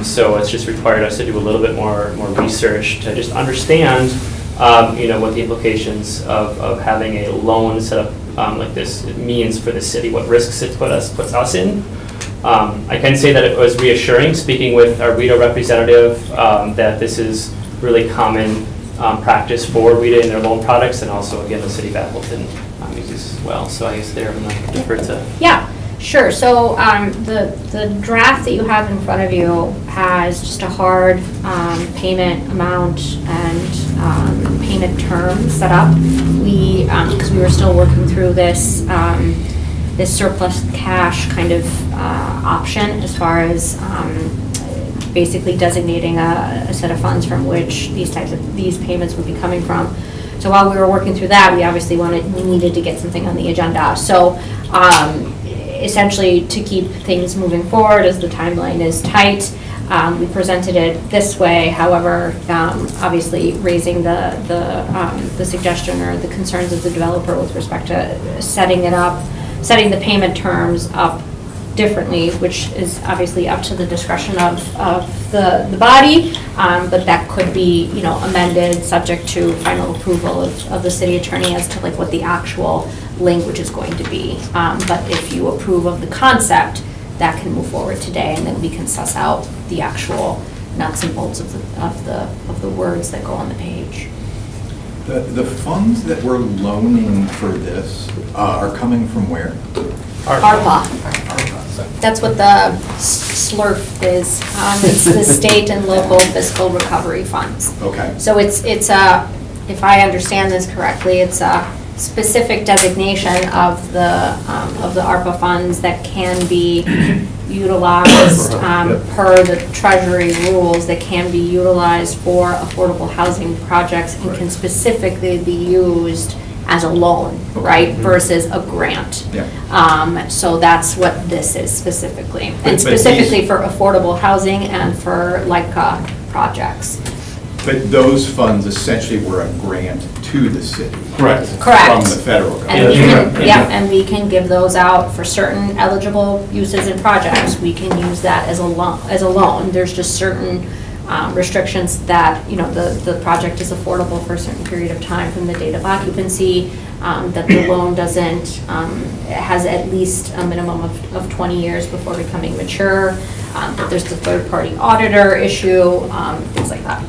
so it's just required us to do a little bit more research to just understand, what the implications of having a loan set up like this means for the city, what risks it puts us in. I can say that it was reassuring, speaking with our WIDA representative, that this is really common practice for WIDA in their loan products, and also, again, the city of Appleton uses as well. So I guess there, I'm going to defer to. Yeah, sure. So the draft that you have in front of you has just a hard payment amount and payment term set up. Because we were still working through this, this surplus cash kind of option as far as basically designating a set of funds from which these payments would be coming from. So while we were working through that, we obviously we needed to get something on the agenda. So essentially, to keep things moving forward as the timeline is tight, we presented it this way. However, obviously raising the suggestion or the concerns of the developer with respect to setting the payment terms up differently, which is obviously up to the discretion of the body, but that could be, amended subject to final approval of the city attorney as to like what the actual language is going to be. But if you approve of the concept, that can move forward today, and then we can suss out the actual nuts and bolts of the words that go on the page. The funds that we're loaning for this are coming from where? ARPA. That's what the SLURF is. It's the state and local fiscal recovery funds. Okay. So it's if I understand this correctly, it's a specific designation of the ARPA funds that can be utilized per the Treasury rules, that can be utilized for affordable housing projects and can specifically be used as a loan, right, versus a grant. Yeah. So that's what this is specifically. But And specifically for affordable housing and for LICA projects. But those funds essentially were a grant to the city. Correct. Correct. From the federal And government. we can, Yeah. and we can give those out for certain eligible uses and projects. We can use that as a loan. There's just certain restrictions that, the project is affordable for a certain period of time from the date of occupancy, that the loan doesn't, it has at least a minimum of 20 years before becoming mature, that there's the third-party auditor issue, things like that.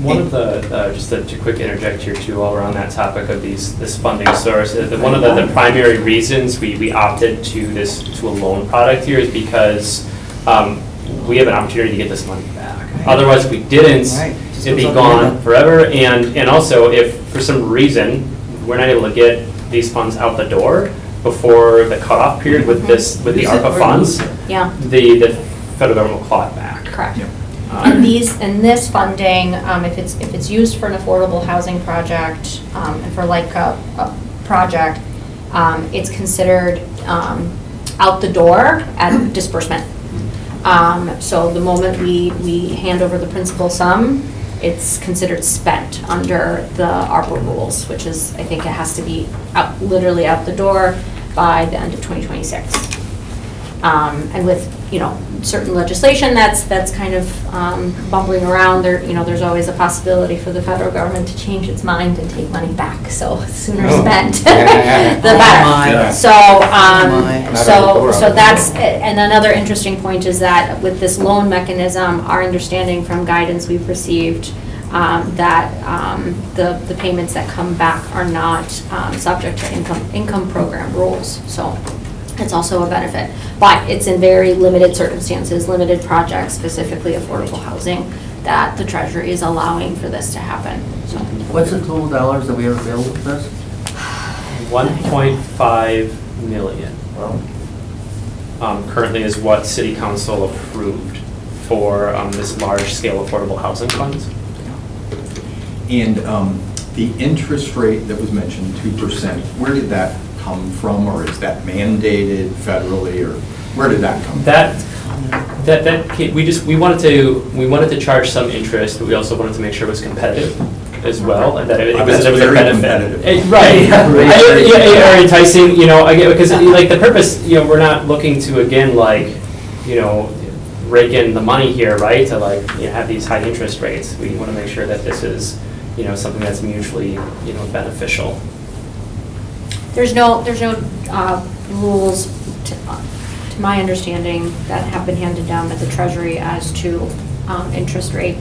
One of the, just to quick interject here too, while we're on that topic of this funding source, one of the primary reasons we opted to a loan product here is because we have an opportunity to get this money back. Otherwise, if we didn't, it'd be gone forever. And also, if for some reason we're not able to get these funds out the door before the cutoff period with the ARPA funds, Yeah. the federal government will claw it back. Correct. Yeah. And this funding, if it's used for an affordable housing project, and for like a project, it's considered out the door at disbursement. So the moment we hand over the principal sum, it's considered spent under the ARPA rules, which is, I think it has to be literally out the door by the end of 2026. And with, certain legislation that's kind of bumbling around, there's always a possibility for the federal government to change its mind and take money back. So sooner spent, the better. So that's, and another interesting point is that with this loan mechanism, our understanding from guidance we've received, that the payments that come back are not subject to income program rules. So it's also a benefit, but it's in very limited circumstances, limited projects, specifically affordable housing, that the Treasury is allowing for this to happen. So What's the total dollars that we have available for this? 1.5 million. Currently is what City Council approved for this large-scale affordable housing funds. And the interest rate that was mentioned, 2%, where did that come from, or is that mandated federally, or where did that come from? We wanted to charge some interest, but we also wanted to make sure it was competitive as well, and that it was a very benefit. competitive. Right. Yeah, or enticing, again, because like the purpose, we're not looking to again rake in the money here, right? To have these high interest rates. We want to make sure that this is something that's mutually beneficial. there's no rules, to my understanding, that have been handed down at the Treasury as to interest rate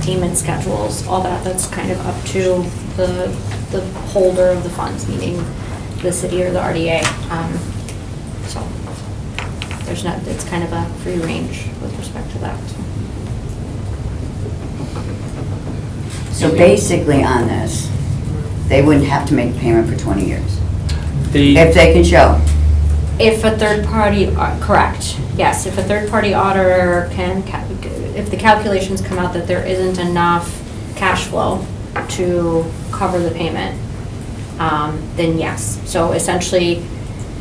payment schedules, all that's kind of up to the holder of the funds, meaning the city or the RDA. So it's kind of a free range with respect to that. So basically on this, they wouldn't have to make a payment for 20 years. If they can show. If a third party, correct, yes, if a third party auditor can, if the calculations come out that there isn't enough cash flow to cover the payment, then yes. So essentially,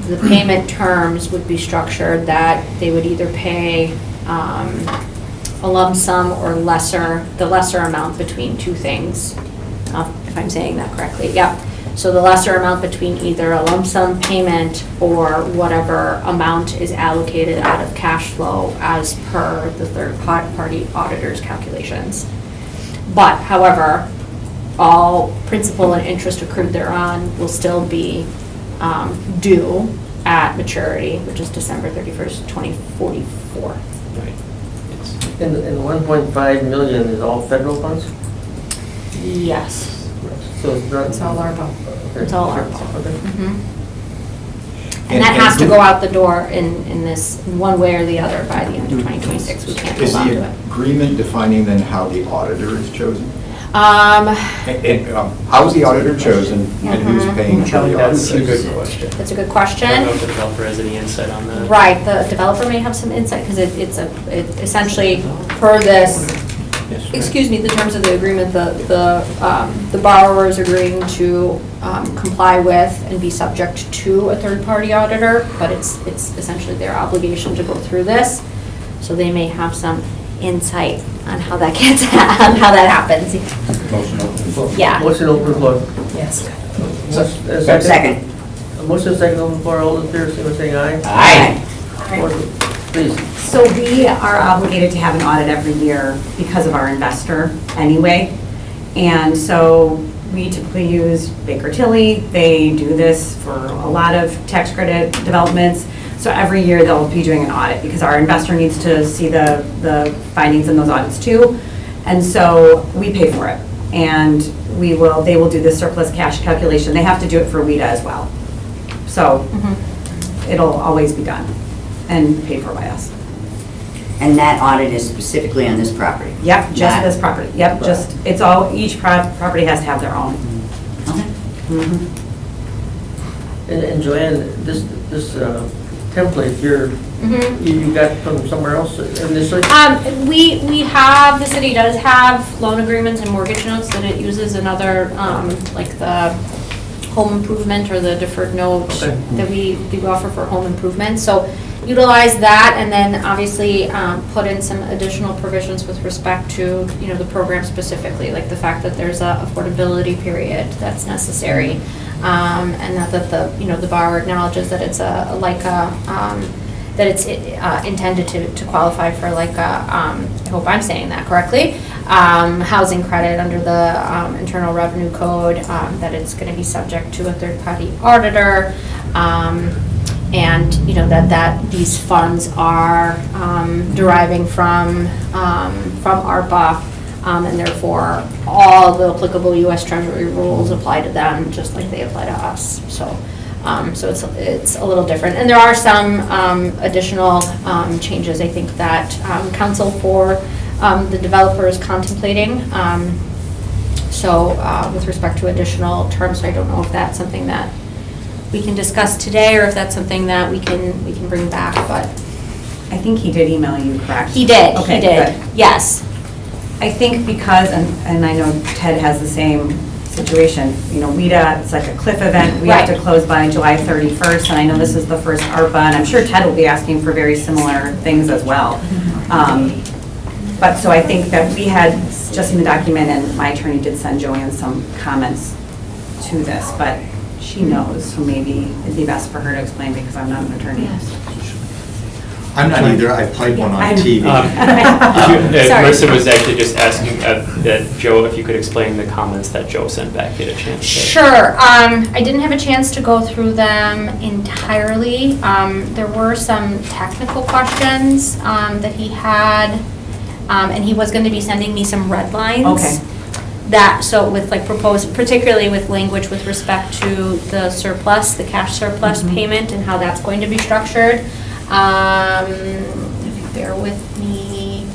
the payment terms would be structured that they would either pay a lump sum or the lesser amount between two things, if I'm saying that correctly, yeah. So the lesser amount between either a lump sum payment or whatever amount is allocated out of cash flow as per the third party auditor's calculations. But however, all principal and interest accrued thereon will still be due at maturity, which is December 31st, 2044. Right. And the 1.5 million is all federal funds? Yes, So it's not. It's all ARPA. it's all ARPA. Okay. Mhm. And- And that and has to who- go out the door in this, one way or the other by the end of 2026. We can't Is hold on to the it. agreement defining then how the auditor is chosen? Um, How is the auditor chosen and who's paying for the That's a auditor? good question. That's a good I don't know question. if the developer has any insight on that. Right, the developer may have some insight, because it's essentially, per this, excuse me, the terms of the agreement, the borrower is agreeing to comply with and be subject to a third-party auditor, but it's essentially their obligation to go through this, so they may have some insight on how that gets, on how that happens. Motion open the floor. Yeah. Motion open the floor. Yes. Second. A motion second open the floor, all those in favor, say by saying aye. Aye. Please. So we are obligated to have an audit every year because of our investor anyway. And so we typically use Baker Tilly. They do this for a lot of tax credit developments. So every year they'll be doing an audit because our investor needs to see the findings in those audits too. And so we pay for it. And they will do the surplus cash calculation. They have to do it for WIDA as well. So it'll always be done and paid for by us. And that audit is specifically on this property? Yep, just Not- this property. Yep, just, it's all, each property has to have their own. Okay. And Joanne, this template here, Mhm. you got from somewhere else initially? We have, the city does have loan agreements and mortgage notes that it uses in other, like the home improvement or the deferred note Okay. that we do offer for home improvement. So utilize that and then obviously put in some additional provisions with respect to, the program specifically, like the fact that there's a affordability period that's necessary. And that the borrower acknowledges that it's that it's intended to qualify for like I hope I'm saying that correctly, housing credit under the Internal Revenue Code, that it's going to be subject to a third-party auditor, and that these funds are deriving from ARPA. And therefore, all the applicable U.S. Treasury rules apply to them, just like they apply to us. So it's a little different. And there are some additional changes, I think, that counsel for the developer is contemplating. With respect to additional terms, so I don't know if that's something that we can discuss today, or if that's something that we can bring back. But I think he did email you, correct? he did. Okay, He did. good. Yes. I think because, and I know Ted has the same situation, WIDA, it's like a cliff event. We have to Right. close by July 31st, and I know this is the first ARPA, and I'm sure Ted will be asking for very similar things as well. But so I think that we had just seen the document, and my attorney did send Joanne some comments to this, but she knows, so maybe it'd be best for her to explain because I'm not an attorney. I'm not either, I played one on I- TV. Sorry. Marissa was actually just asking that Joe, if you could explain the comments that Joe sent back, get a chance to. Sure. I didn't have a chance to go through them entirely. There were some technical questions that he had, and he was going to be sending me some red lines. Okay. So with like proposed, particularly with language with respect to the surplus, the cash surplus payment and how that's going to be structured. If you bear with me.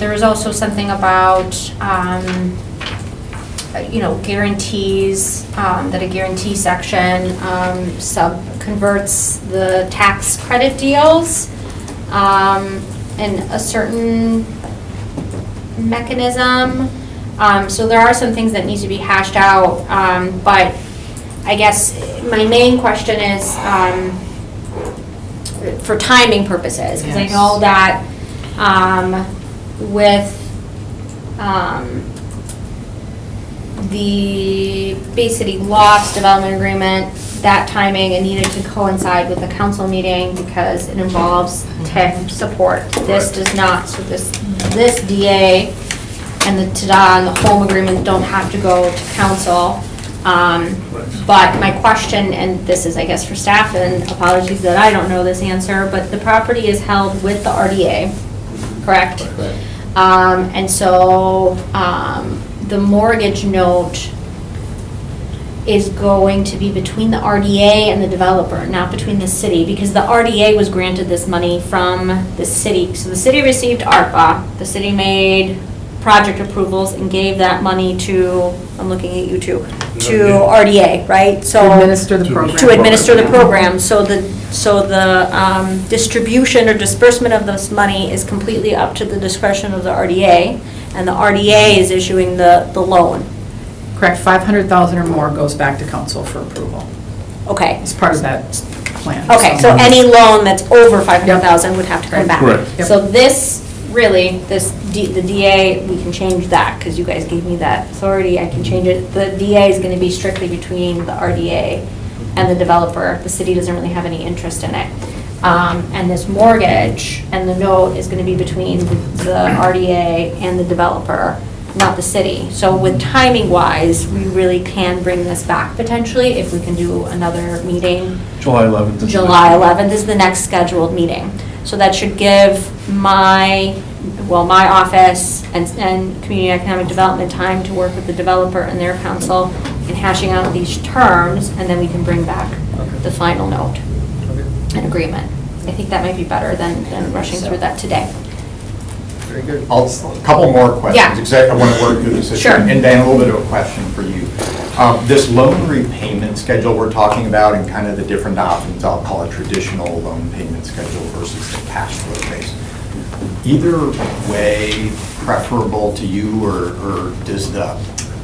There was also something about guarantees, that a guarantee section converts the tax credit deals in a certain mechanism. So there are some things that need to be hashed out, but I guess my main question is for timing purposes, because I know that with the Bay City Lofts development agreement, that timing, it needed to coincide with the council meeting because it involves TIF support. This does not, so this DA and the TDA and the home agreement don't have to go to council. But my question, and this is I guess for staff, and apologies that I don't know this answer, but the property is held with the RDA, correct? Correct. And so the mortgage note is going to be between the RDA and the developer, not between the city, because the RDA was granted this money from the city. So the city received ARPA, the city made project approvals and gave that money to, I'm looking at you two, to RDA, right? So To administer the program. To administer the program. So the distribution or disbursement of this money is completely up to the discretion of the RDA, and the RDA is issuing the loan. Correct, 500,000 or more goes back to council for approval. Okay. It's part of that plan. Okay, so any loan that's over 500,000 would have to come back. Correct. Yep. So this, really, the DA, we can change that, because you guys gave me that authority, I can change it. The DA is gonna be strictly between the RDA and the developer. The city doesn't really have any interest in it. And this mortgage and the note is gonna be between the RDA and the developer, not the city. So with timing wise, we really can bring this back potentially if we can do another meeting. July 11th. July 11th is the next scheduled meeting. So that should give my office and Community Economic Development time to work with the developer and their council in hashing out these terms, and then we can bring back the final note and agreement. I think that might be better than rushing through that today. Very good. A couple more questions. Yeah. Because I want to work through this issue. Sure. And then a little bit of a question for you. This loan repayment schedule we're talking about and kind of the different options, I'll call it traditional loan payment schedule versus the cash flow base. Either way preferable to you, or does the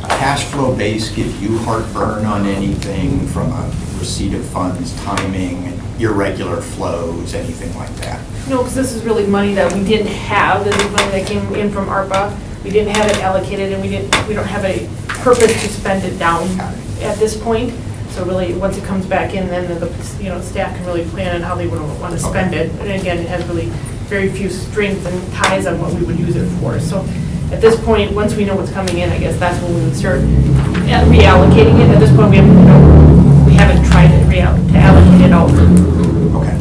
cash flow base give you heartburn on anything from a receipt of funds, timing, irregular flows, anything like that? No, because this is really money that we didn't have. This is money that came in from ARPA. We didn't have it allocated, and we don't have a purpose to spend it down at this point. So really, once it comes back in, then the staff can really plan on how they would want to spend it. And again, it has really very few strings and ties on what we would use it for. So at this point, once we know what's coming in, I guess that's when we would start reallocating it. At this point, we haven't tried to allocate it out. Okay.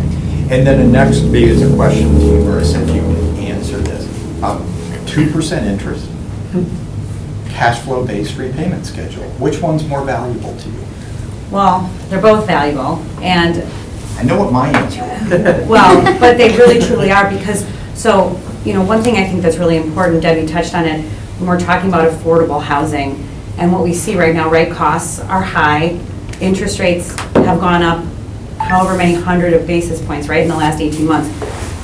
And then the next big is a question to you, Marissa, if you can answer this. 2% interest, cash flow based repayment schedule. Which one's more valuable to you? Well, they're both valuable, and, I know what my answer is. well, but they really truly are, because, so, one thing I think that's really important, Debbie touched on it, when we're talking about affordable housing, and what we see right now, right, costs are high, interest rates have gone up however many hundred of basis points, right, in the last 18 months.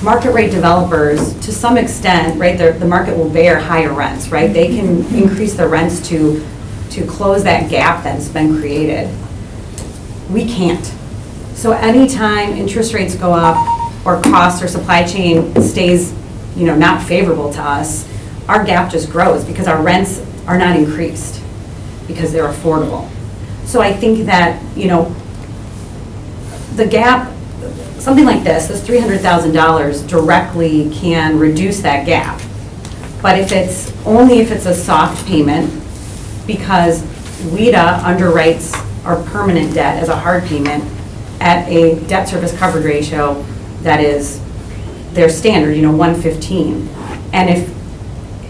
Market rate developers, to some extent, right, the market will bear higher rents, right? They can increase their rents to close that gap that's been created. We can't. So anytime interest rates go up, or costs or supply chain stays, not favorable to us, our gap just grows because our rents are not increased because they're affordable. So I think that, the gap, something like this $300,000 directly can reduce that gap. But if it's a soft payment, because WIDA underwrites our permanent debt as a hard payment at a debt service coverage ratio that is their standard, 115. And if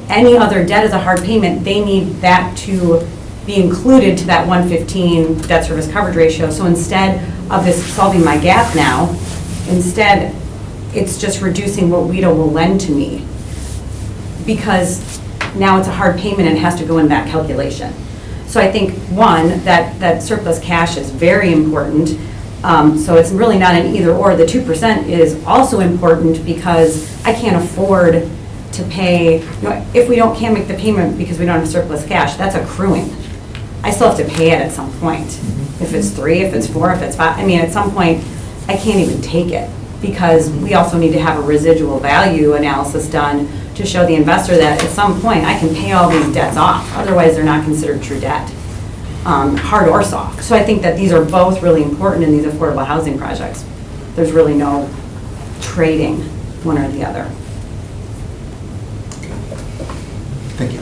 any other debt is a hard payment, they need that to be included to that 115 debt service coverage ratio. So instead of this solving my gap now, instead it's just reducing what WIDA will lend to me, because now it's a hard payment and it has to go in that calculation. So I think, one, that surplus cash is very important. So it's really not an either or. The 2% is also important because I can't afford to pay, if we can't make the payment because we don't have surplus cash, that's accruing. I still have to pay it at some point. If it's 3, if it's 4, if it's 5, I mean, at some point, I can't even take it because we also need to have a residual value analysis done to show the investor that at some point I can pay all these debts off. Otherwise, they're not considered true debt, hard or soft. So I think that these are both really important in these affordable housing projects. There's really no trading one or the other. Thank you.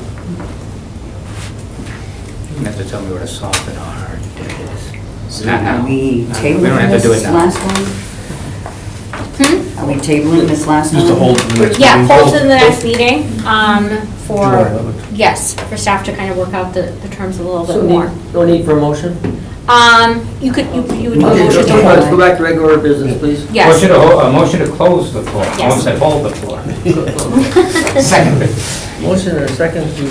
You have to tell me what a soft and a hard debt is. So Not now. are we We don't tabling have to do it this now. last one? Are we tabling this last one? Just to hold to the next Yeah, meeting. hold to the next meeting, July for, 11th. yes, for staff to kind of work out the terms a little So bit more. no need for a motion? You would need a Okay, motion to let's hold. go back to regular business, please. Yes. A motion to close the floor. I Yes. almost said hold the floor. Second. Motion and a second to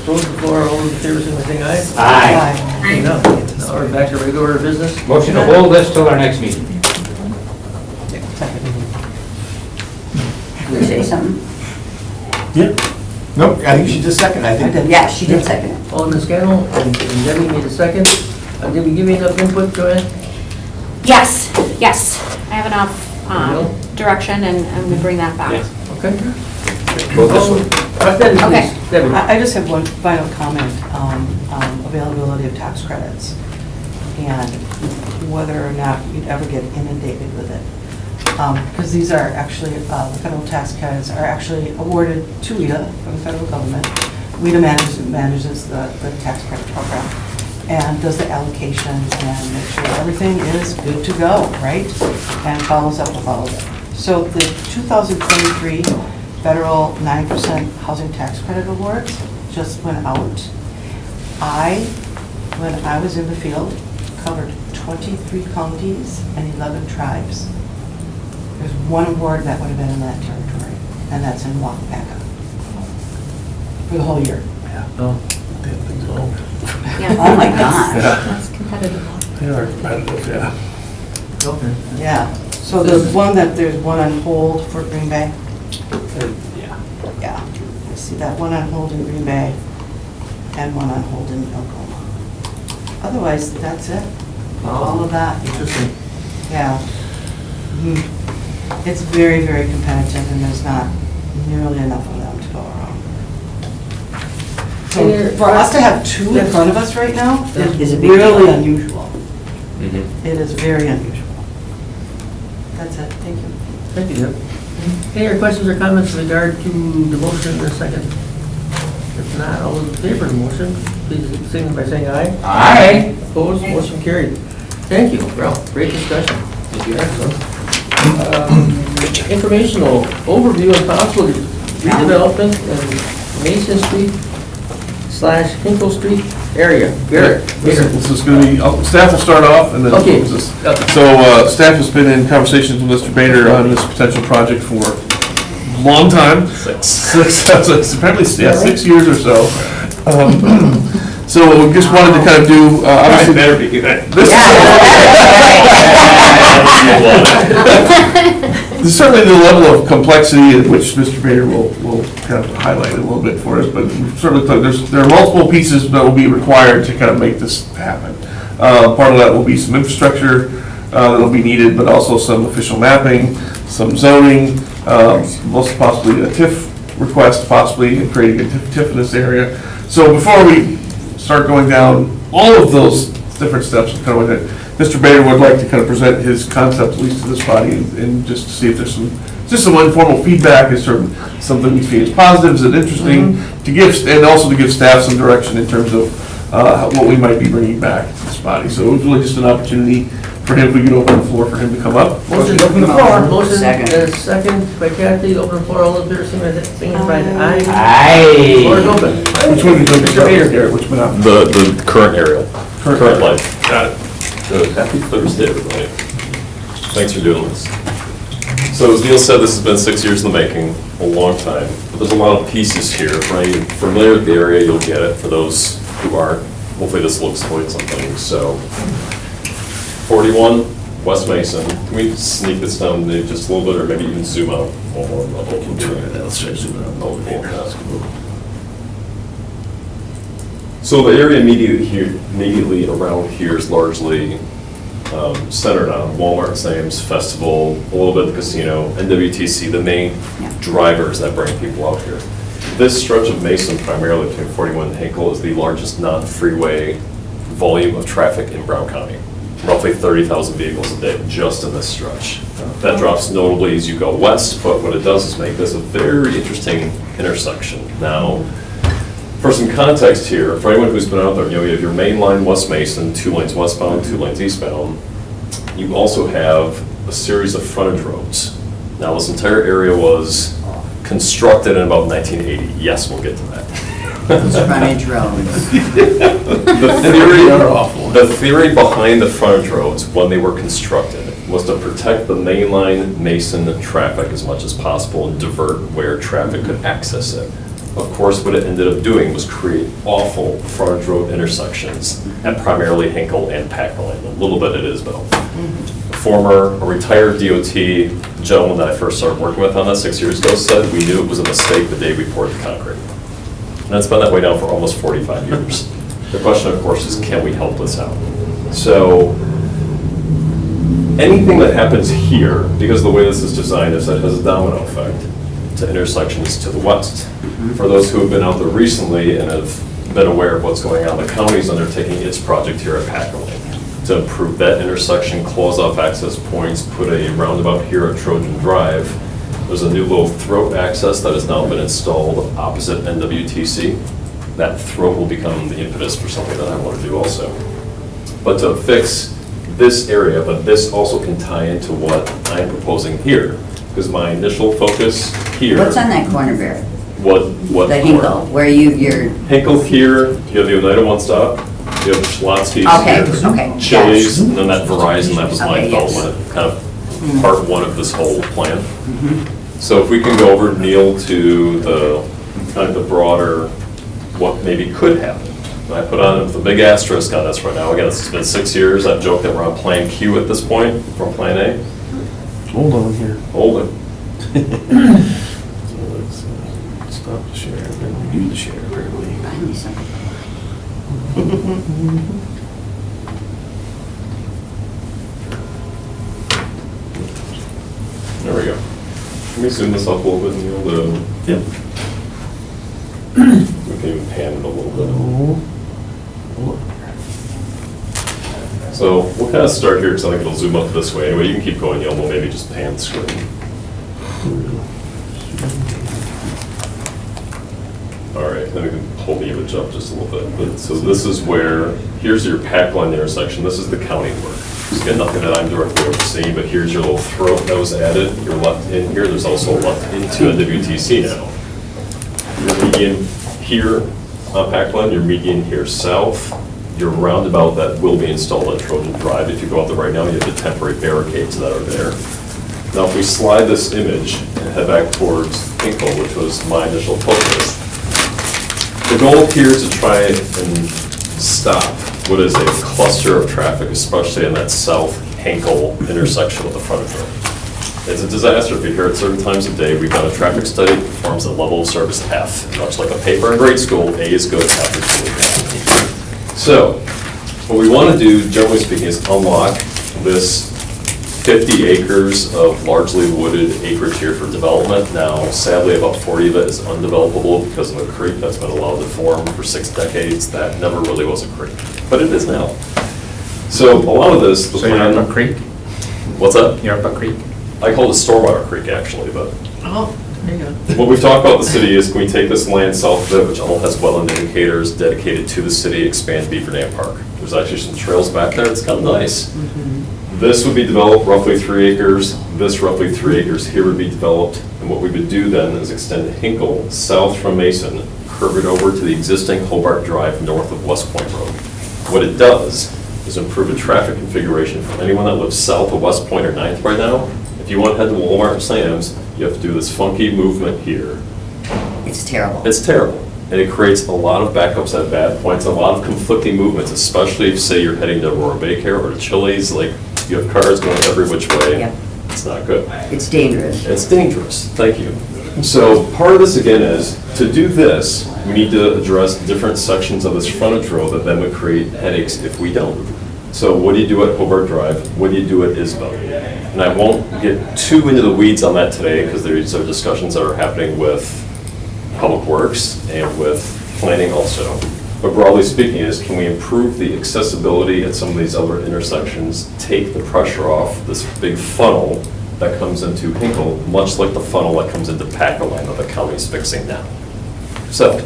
close the floor. All those in favor, say by saying aye. Aye. Now we're back to regular business. Motion to hold this till our next meeting. Can we say something? Yeah. Nope, I think she just seconded, I think. Yeah, she did second it. Alderman Scannell and Debbie made a second. Did we give you enough input, Joanne? Yes, yes, I have There enough you direction and we'll bring that back. Okay. Go this way. Debbie, Okay. please. Debbie. I just have one final comment on availability of tax credits and whether or not you'd ever get inundated with it. Because these are actually, the federal tax credits are actually awarded to WIDA from the federal government. WIDA manages the tax credit program and does the allocation and makes sure everything is good to go, right? And follows up with all of it. So the 2023 federal 9% housing tax credit awards just went out. When I was in the field, covered 23 counties and 11 tribes. There's one award that would have been in that territory, and that's in Wapaca for the whole year. Oh. Yeah. Oh my gosh. Yeah. That's competitive. They are competitive, yeah. Okay. Yeah, so there's one on hold for Green Bay. Yeah. Yeah, I see that one on hold in Green Bay and one on hold in Oklahoma. Otherwise, that's it, all of that. Interesting. Yeah. Mhm. It's very, very competitive, and there's not nearly enough of them to go around. So for us to have two in front of us right now Is is a big really deal. unusual. It is very unusual. That's it, thank you. Thank you, Deb. Any other questions or comments in regard to the motion in a second? If not, all those in favor of the motion, please signify by saying aye. Aye. Opposed, motion carried. Thank you, Ralph, great discussion. Thank you. Excellent. Informational overview of possible redevelopment in Mason Street / Hinkle Street area. Garrett. This is going to be, staff will start off and then. Okay. So staff has been in conversations with Mr. Bader on this potential project for a long time. Six, apparently, yeah, 6 years or so. So we just wanted to kind of do, obviously. Better be good. There's certainly the level of complexity at which Mr. Bader will kind of highlight it a little bit for us, but certainly there are multiple pieces that will be required to kind of make this happen. Part of that will be some infrastructure that'll be needed, but also some official mapping, some zoning, most possibly a TIF request, possibly in creating a TIF in this area. So before we start going down all of those different steps, kind of like that, Mr. Bader would like to kind of present his concept, at least to this body, and just to see if there's some informal feedback, is sort of something we see as positives and interesting to give, and also to give staff some direction in terms of what we might be bringing back to this body. So it was really just an opportunity for him, if we could open the floor for him to come up. Motion to open the floor. Motion Second. and a second by Kathy, open the floor, all those in favor, signify by aye. Aye. Floor is open. Which one would you like to Mr. start Bader. with, Garrett? Which one up? The current aerial, current life. Got it. Good. Happy Thursday, everybody. Thanks for doing this. So as Neil said, this has been 6 years in the making, a long time. But there's a lot of pieces here. For any familiar with the area, you'll get it. For those who aren't, hopefully this will explain something. So 41, West Mason. Can we sneak this down maybe just a little bit, or maybe even zoom out one more level? Let's try zooming out. Oh, cool. So the area immediately around here is largely centered on Walmart, Sam's, Festival, a little bit of the casino, NWTC, the main drivers that bring people out here. This stretch of Mason, primarily between 41 and Hinkle, is the largest non-freeway volume of traffic in Brown County. Roughly 30,000 vehicles a day just in this stretch. That drops notably as you go west, but what it does is make this a very interesting intersection. Now, for some context here, for anyone who's been out there, you have your main line West Mason, 2 lanes westbound, 2 lanes eastbound. You also have a series of frontage roads. Now, this entire area was constructed in about 1980. Yes, we'll get to that. Frontage roads. The theory behind the frontage roads when they were constructed was to protect the mainline Mason traffic as much as possible and divert where traffic could access it. Of course, what it ended up doing was create awful frontage road intersections at primarily Hinkle and Packland. A little bit at Isbell. A retired DOT gentleman that I first started working with on that 6 years ago said we knew it was a mistake the day we poured the concrete. And it's been that way now for almost 45 years. The question, of course, is can we help this out? So anything that happens here, because the way this is designed, is that it has a domino effect to intersections to the west. For those who have been out there recently and have been aware of what's going on, the county's undertaking its project here at Packland to improve that intersection, close off access points, put a roundabout here at Trojan Drive. There's a new little throat access that has now been installed opposite NWTC. That throat will become the impetus for something that I want to do also. But to fix this area, but this also can tie into what I'm proposing here, because my initial focus here. What's on that corner, Barry? What? The Hinkle, where you're. Hinkle here, you have the Oneida One Stop, you have Schlotzsky's Okay, here, okay, Chili's, and then that Verizon, that was my Okay, yes. development, kind of part one of this whole plan. So if we can go over, Neil, to the, kind of the broader, what maybe could happen. And I put on the big asterisk on this right now. Again, it's been 6 years. I've joked that we're on Plan Q at this point from Plan A. Hold on here. Hold it. So let's stop the share, then redo the share, apparently. Finally something. There we go. Can we zoom this up a little bit, Neil? Yep. We can even pan it a little bit. So we'll kind of start here because I think it'll zoom up this way. Anyway, you can keep going, Neil. We'll maybe just pan the screen. All right, then we can pull the image up just a little bit. But, so this is where, here's your Packland intersection. This is the county work. There's again, nothing that I'm directly overseeing, but here's your little throat that was added. Your left in here, there's also a left into NWTC now. Your median here on Packland, your median here south, your roundabout that will be installed on Trojan Drive. If you go out there right now, you have the temporary barricades that are there. Now, if we slide this image and head back towards Hinkle, which was my initial focus, the goal here is to try and stop what is a cluster of traffic, especially in that south Hinkle intersection with the frontage road. It's a disaster if you're here at certain times of day. We've done a traffic study, it performs a level of service F. Much like a paper in grade school, A is good, F is really bad. So, what we want to do, generally speaking, is unlock this 50 acres of largely wooded acreage here for development. Now, sadly, about 40 of it is undevelopable because of a creek that's been allowed to form for 6 decades. That never really was a creek, but it is now. So, a lot of this, the So plan. Yarpa Creek? What's that? Yarpa Creek? I call it Stormwater Creek, actually, but. Oh, there you go. What we've talked about in the city is, can we take this land south of it, which all has wetland indicators dedicated to the city, expand Beaver Dam Park. There's actually some trails back there, it's kind of nice. This would be developed roughly 3 acres, this roughly 3 acres here would be developed, and what we would do then is extend Hinkle south from Mason, curve it over to the existing Hobart Drive north of West Point Road. What it does is improve the traffic configuration for anyone that lives south of West Point or 9th right now. If you want to head to Walmart or Sam's, you have to do this funky movement here. It's terrible. It's terrible. And it creates a lot of backups at bad points, a lot of conflicting movements, especially if, say, you're heading to Aurora Baycare or to Chili's, like, you have cars going every which way. Yep. It's not good. It's dangerous. It's dangerous, thank you. So part of this, again, is, to do this, we need to address different sections of this frontage road that then would create headaches if we don't. So what do you do at Hobart Drive? What do you do at Isabel? And I won't get too into the weeds on that today, because these are discussions that are happening with Public Works and with planning also. But broadly speaking is, can we improve the accessibility at some of these other intersections, take the pressure off this big funnel that comes into Hinkle, much like the funnel that comes into Packerland that the county's fixing now. So,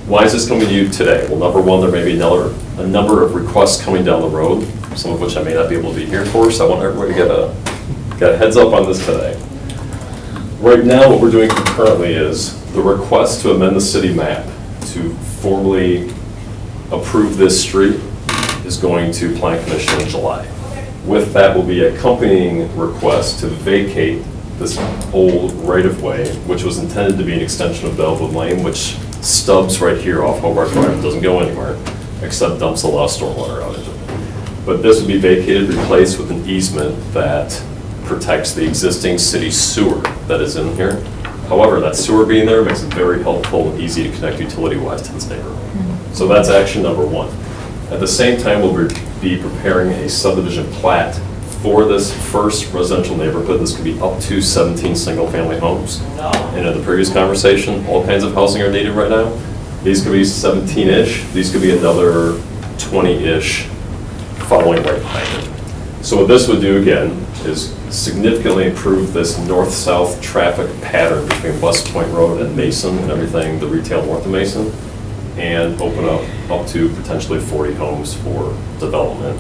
why is this coming to you today? Well, number one, there may be a number of requests coming down the road, some of which I may not be able to be here for, so I want everybody to get a heads up on this today. Right now, what we're doing concurrently is the request to amend the city map to formally approve this street is going to Plan Commission in July. With that will be accompanying request to vacate this old right-of-way, which was intended to be an extension of Bellwood Lane, which stubs right here off Hobart Drive, doesn't go anywhere, except dumps a lot of stormwater out into it. But this would be vacated, replaced with an easement that protects the existing city sewer that is in here. However, that sewer being there makes it very helpful and easy to connect utility-wise to this neighborhood. So that's action number one. At the same time, we'll be preparing a subdivision plat for this first residential neighborhood. This could be up to 17 single-family homes. And in the previous conversation, all kinds of housing are needed right now. These could be 17-ish. These could be another 20-ish following right behind it. So what this would do, again, is significantly improve this north-south traffic pattern between West Point Road and Mason and everything, the retail north of Mason, and open up to potentially 40 homes for development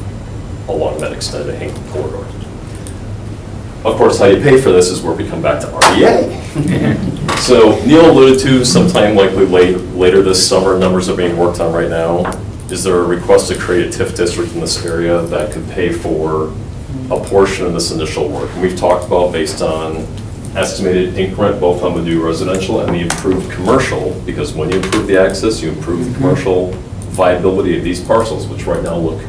along that extended Hinkle corridor. Of course, how you pay for this is where we come back to RDA. So Neil alluded to sometime likely later this summer, numbers are being worked on right now. Is there a request to create a TIF district in this area that could pay for a portion of this initial work? And we've talked about based on estimated increment both on the new residential and the improved commercial, because when you improve the access, you improve the commercial viability of these parcels, which right now look,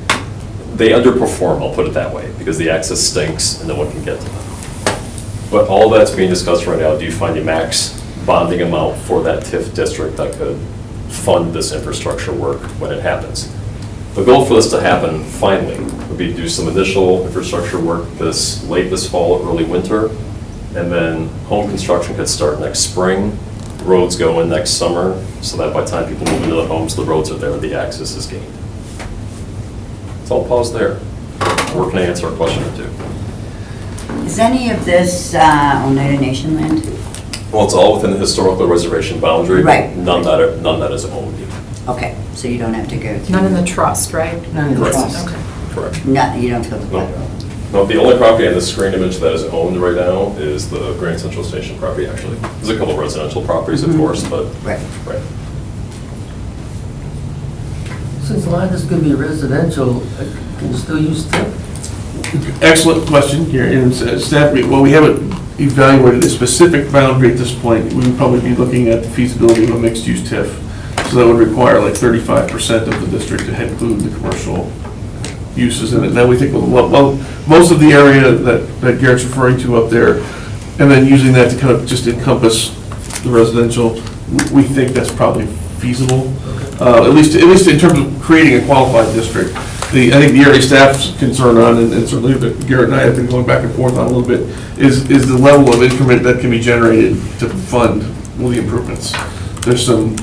they underperform, I'll put it that way, because the access stinks and no one can get to them. But all that's being discussed right now, do you find a max bonding amount for that TIF district that could fund this infrastructure work when it happens? The goal for this to happen, finally, would be to do some initial infrastructure work late this fall, early winter, and then home construction could start next spring, roads go in next summer, so that by the time people move into the homes, the roads are there, and the access is gained. So I'll pause there. Or can I answer a question or two? Is any of this Oneida Nation land? Well, it's all within the historical reservation boundary. Right. None that is owned. Okay, so you don't have to go through. None in the trust, right? None of the Correct. trust. Okay. Correct. No, you don't go through. No. No, the only property in the screen image that is owned right now is the Grand Central Station property, actually. There's a couple of residential properties, of course, but. Right. Right. Since a lot of this is going to be residential, can you still use TIF? Excellent question here, and staff, well, we haven't evaluated a specific boundary at this point. We would probably be looking at the feasibility of a mixed-use TIF. So that would require like 35% of the district to include the commercial uses in it. Now we think, well, most of the area that Garrett's referring to up there, and then using that to kind of just encompass the residential, we think that's probably feasible. At least in terms of creating a qualified district. I think the area staff's concern on, and certainly that Garrett and I have been going back and forth on a little bit, is the level of increment that can be generated to fund all the improvements. There's some,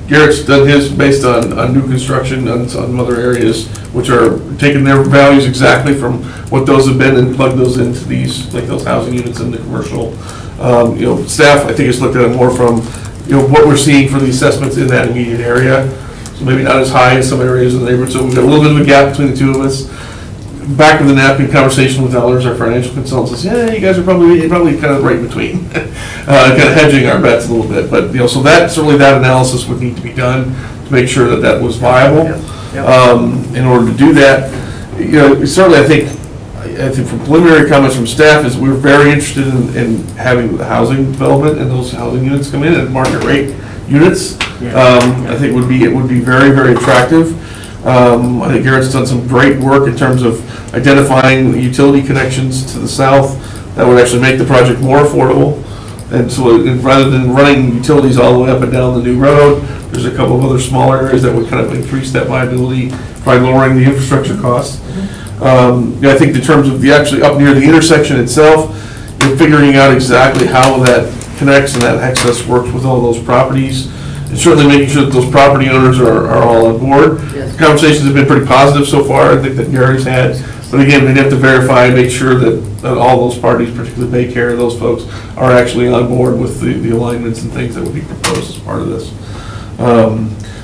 Garrett's done his based on new construction on some other areas, which are taking their values exactly from what those have been and plug those into these, like those housing units in the commercial. Staff, I think, has looked at it more from, what we're seeing for the assessments in that immediate area. So maybe not as high as some areas in the neighborhood. So we've got a little bit of a gap between the two of us. Back with the napkin conversation with Ellers, our financial consultant, says, yeah, you guys are probably kind of right in between, kind of hedging our bets a little bit. But so certainly that analysis would need to be done to make sure that that was viable. In order to do that, certainly I think from preliminary comments from staff is we're very interested in having the housing development and those housing units come in at market rate units. I think it would be very, very attractive. I think Garrett's done some great work in terms of identifying utility connections to the south that would actually make the project more affordable. And so rather than running utilities all the way up and down the new road, there's a couple of other smaller areas that would kind of increase that viability by lowering the infrastructure costs. I think in terms of actually up near the intersection itself, figuring out exactly how that connects and that access works with all those properties, and certainly making sure that those property owners are all on board. Yes. The conversations have been pretty positive so far, I think that Gary's had, but again, they'd have to verify and make sure that all those parties, particularly Baycare, those folks, are actually on board with the alignments and things that would be proposed as part of this.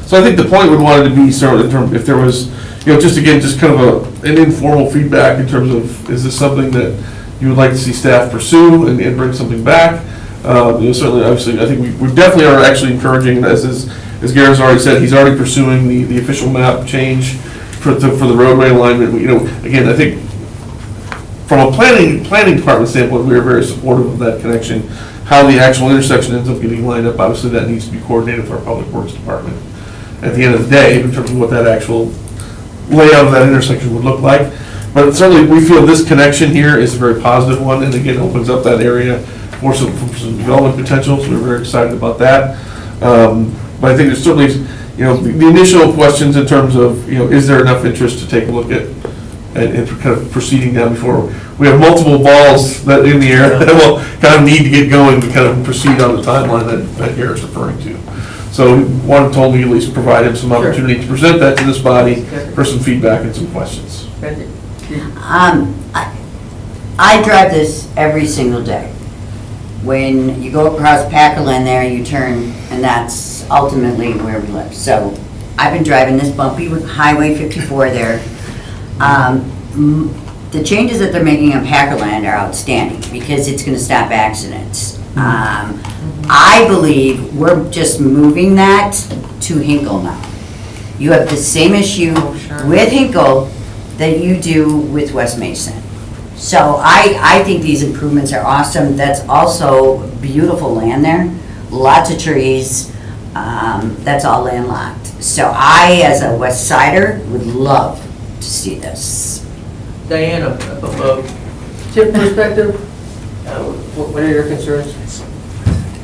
So I think the point we wanted to be sort of in terms, if there was, just again, just kind of an informal feedback in terms of, is this something that you would like to see staff pursue and bring something back? Certainly, obviously, I think we definitely are actually encouraging, as Gary's already said, he's already pursuing the official map change for the roadway alignment. Again, I think from a planning department standpoint, we are very supportive of that connection. How the actual intersection ends up getting lined up, obviously, that needs to be coordinated with our public works department. At the end of the day, in terms of what that actual layout of that intersection would look like. But certainly, we feel this connection here is a very positive one, and again, opens up that area for some development potential, so we're very excited about that. But I think there's certainly, the initial questions in terms of, is there enough interest to take a look at and kind of proceeding down before we have multiple balls that in the air that will kind of need to get going to kind of proceed on the timeline that Garrett's referring to. So one told me at least provide him some opportunity to present that to this body for some feedback and some questions. I drive this every single day. When you go across Packerland there, you turn, and that's ultimately where we live. So I've been driving this bumpy Highway 54 there. The changes that they're making on Packerland are outstanding because it's going to stop accidents. I believe we're just moving that to Hinkle now. You have the same issue with Hinkle that you do with West Mason. So I think these improvements are awesome. That's also beautiful land there, lots of trees. That's all landlocked. So I, as a West Sider, would love to see this. Diana, from a TIP perspective, what are your concerns?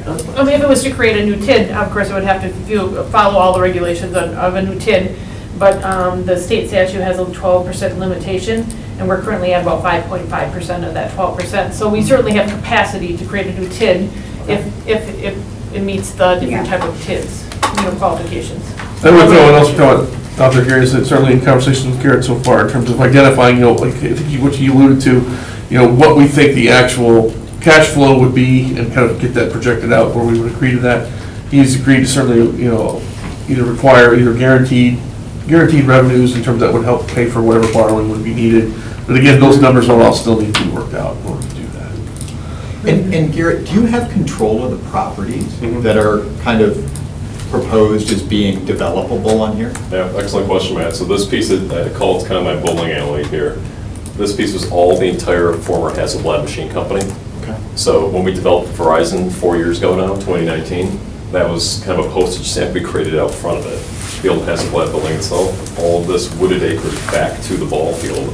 I mean, if it was to create a new TID, of course, it would have to follow all the regulations of a new TID. But the state statute has a 12% limitation, and we're currently at about 5.5% of that 12%. So we certainly have capacity to create a new TID if it meets the different type of TIDs, qualifications. I would throw out there, Gary, is that certainly in conversation with Garrett so far in terms of identifying, like I think what you alluded to, what we think the actual cash flow would be and kind of get that projected out where we would agree to that. He's agreed to certainly, either require guaranteed revenues in terms that would help pay for whatever borrowing would be needed. But again, those numbers will all still need to be worked out in order to do that. And Garrett, do you have control of the properties that are kind of proposed as being developable on here? Yeah, excellent question, Matt. So this piece, I call it kind of my bowling alley here. This piece was all the entire former Hasselblad machine company. Okay. So when we developed Verizon 4 years ago now, 2019, that was kind of a postage stamp we created out front of it. The old Hasselblad building itself, all of this wooded acreage back to the ball field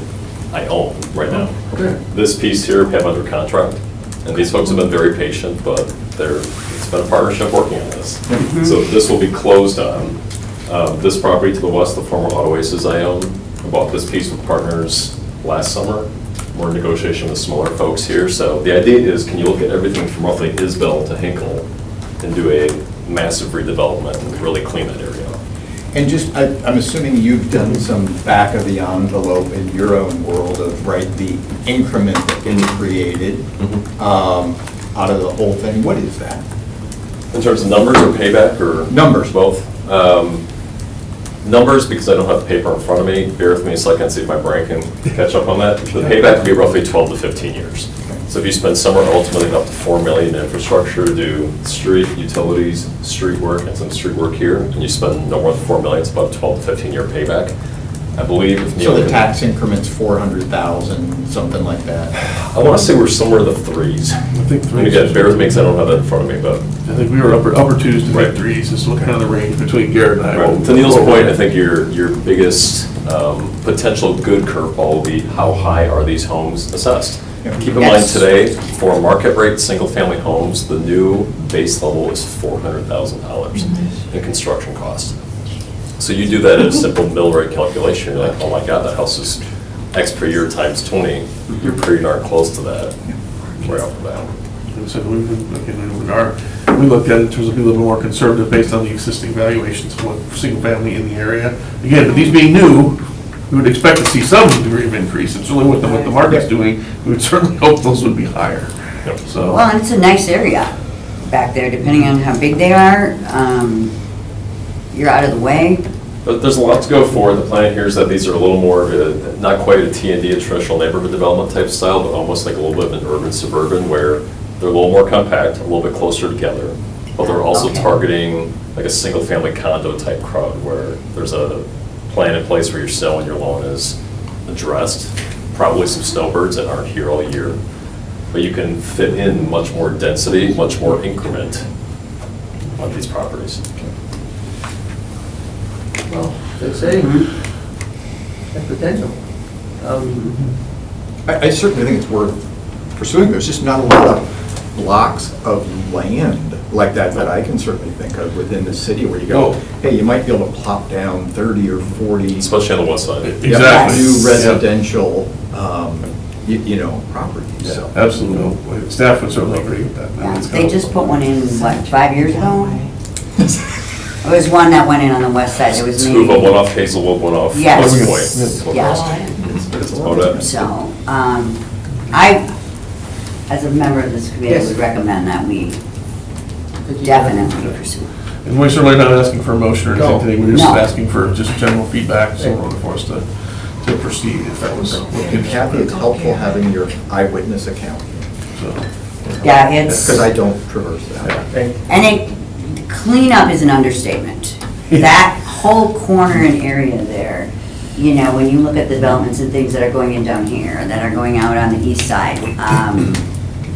I own right now. Good. This piece here we have under contract, and these folks have been very patient, but it's been a partnership working on this. So this will be closed on. This property to the west, the former Auto Aces I own, I bought this piece with partners last summer. We're in negotiation with smaller folks here. So the idea is, can you look at everything from roughly Isbell to Hinkle and do a massive redevelopment and really clean that area up? And just, I'm assuming you've done some back of the envelope in your own world of, the increment that gets created out of the whole thing. What is that? In terms of numbers or payback or? Numbers. Both. Numbers, because I don't have the paper in front of me, bear with me a second, see if my brain can catch up on that. The payback would be roughly 12 to 15 years. So if you spend somewhere ultimately up to $4 million in infrastructure to do street, utilities, street work, and some street work here, and you spend no more than $4 million, it's about a 12 to 15 year payback. I believe if So Neil the can- tax increment's 400,000, something like that. I want to say we're somewhere in the threes. I think And three. again, bear with me because I don't have that in front of me, but I think we were upper twos to Right. mid threes, is what kind of the range between Garrett and I. right. To Neil's point, I think your biggest potential good curveball will be how high are these homes assessed? Keep in mind Yes. today, for market rate, single-family homes, the new base level is $400,000 in construction cost. So you do that in a simple mill rate calculation, you're like, oh my God, that house is X per year times 20. You're pretty darn close to that right off the bat. We said we looked at it in terms of being a little more conservative based on the existing valuations of what single family in the area. Again, but these being new, we would expect to see some degree of increase. And certainly with what the market's doing, we would certainly hope those would be higher. So. Well, and it's a nice area back there, depending on how big they are. You're out of the way. But there's a lot to go for. The plan here is that these are a little more, not quite a T&D, a traditional neighborhood development type style, but almost like a little bit of an urban suburban where they're a little more compact, a little bit closer together. But they're also Okay. targeting like a single family condo type crowd where there's a plan in place where your snow and your lawn is addressed. Probably some snowbirds that aren't here all year. But you can fit in much more density, much more increment on these properties. Well, it's exciting. That's potential. I certainly think it's worth pursuing. There's just not a lot of blocks of land like that I can certainly think of within the city where you go, hey, you might be able to plop down 30 or 40. Especially on the west side. Exactly. New residential, properties. So. Absolutely. Staff would certainly agree with that. Yeah, they just put one in, what, 5 years ago? There was one that went in on the west side, there was Two maybe. of them, one off Hazelwood, one off Yes. West Point. Yes. That's about it. So, I, as a member of this committee, Yes. would recommend that we definitely pursue. And we're certainly not asking for a motion or anything No. today, we're just No. asking for just general feedback, so in order for us to proceed, if that was. And Kathy, it's helpful having your eyewitness account, So, Yeah, it's, because I don't traverse that. and cleanup is an understatement. That whole corner and area there, when you look at the developments and things that are going in down here, that are going out on the east side,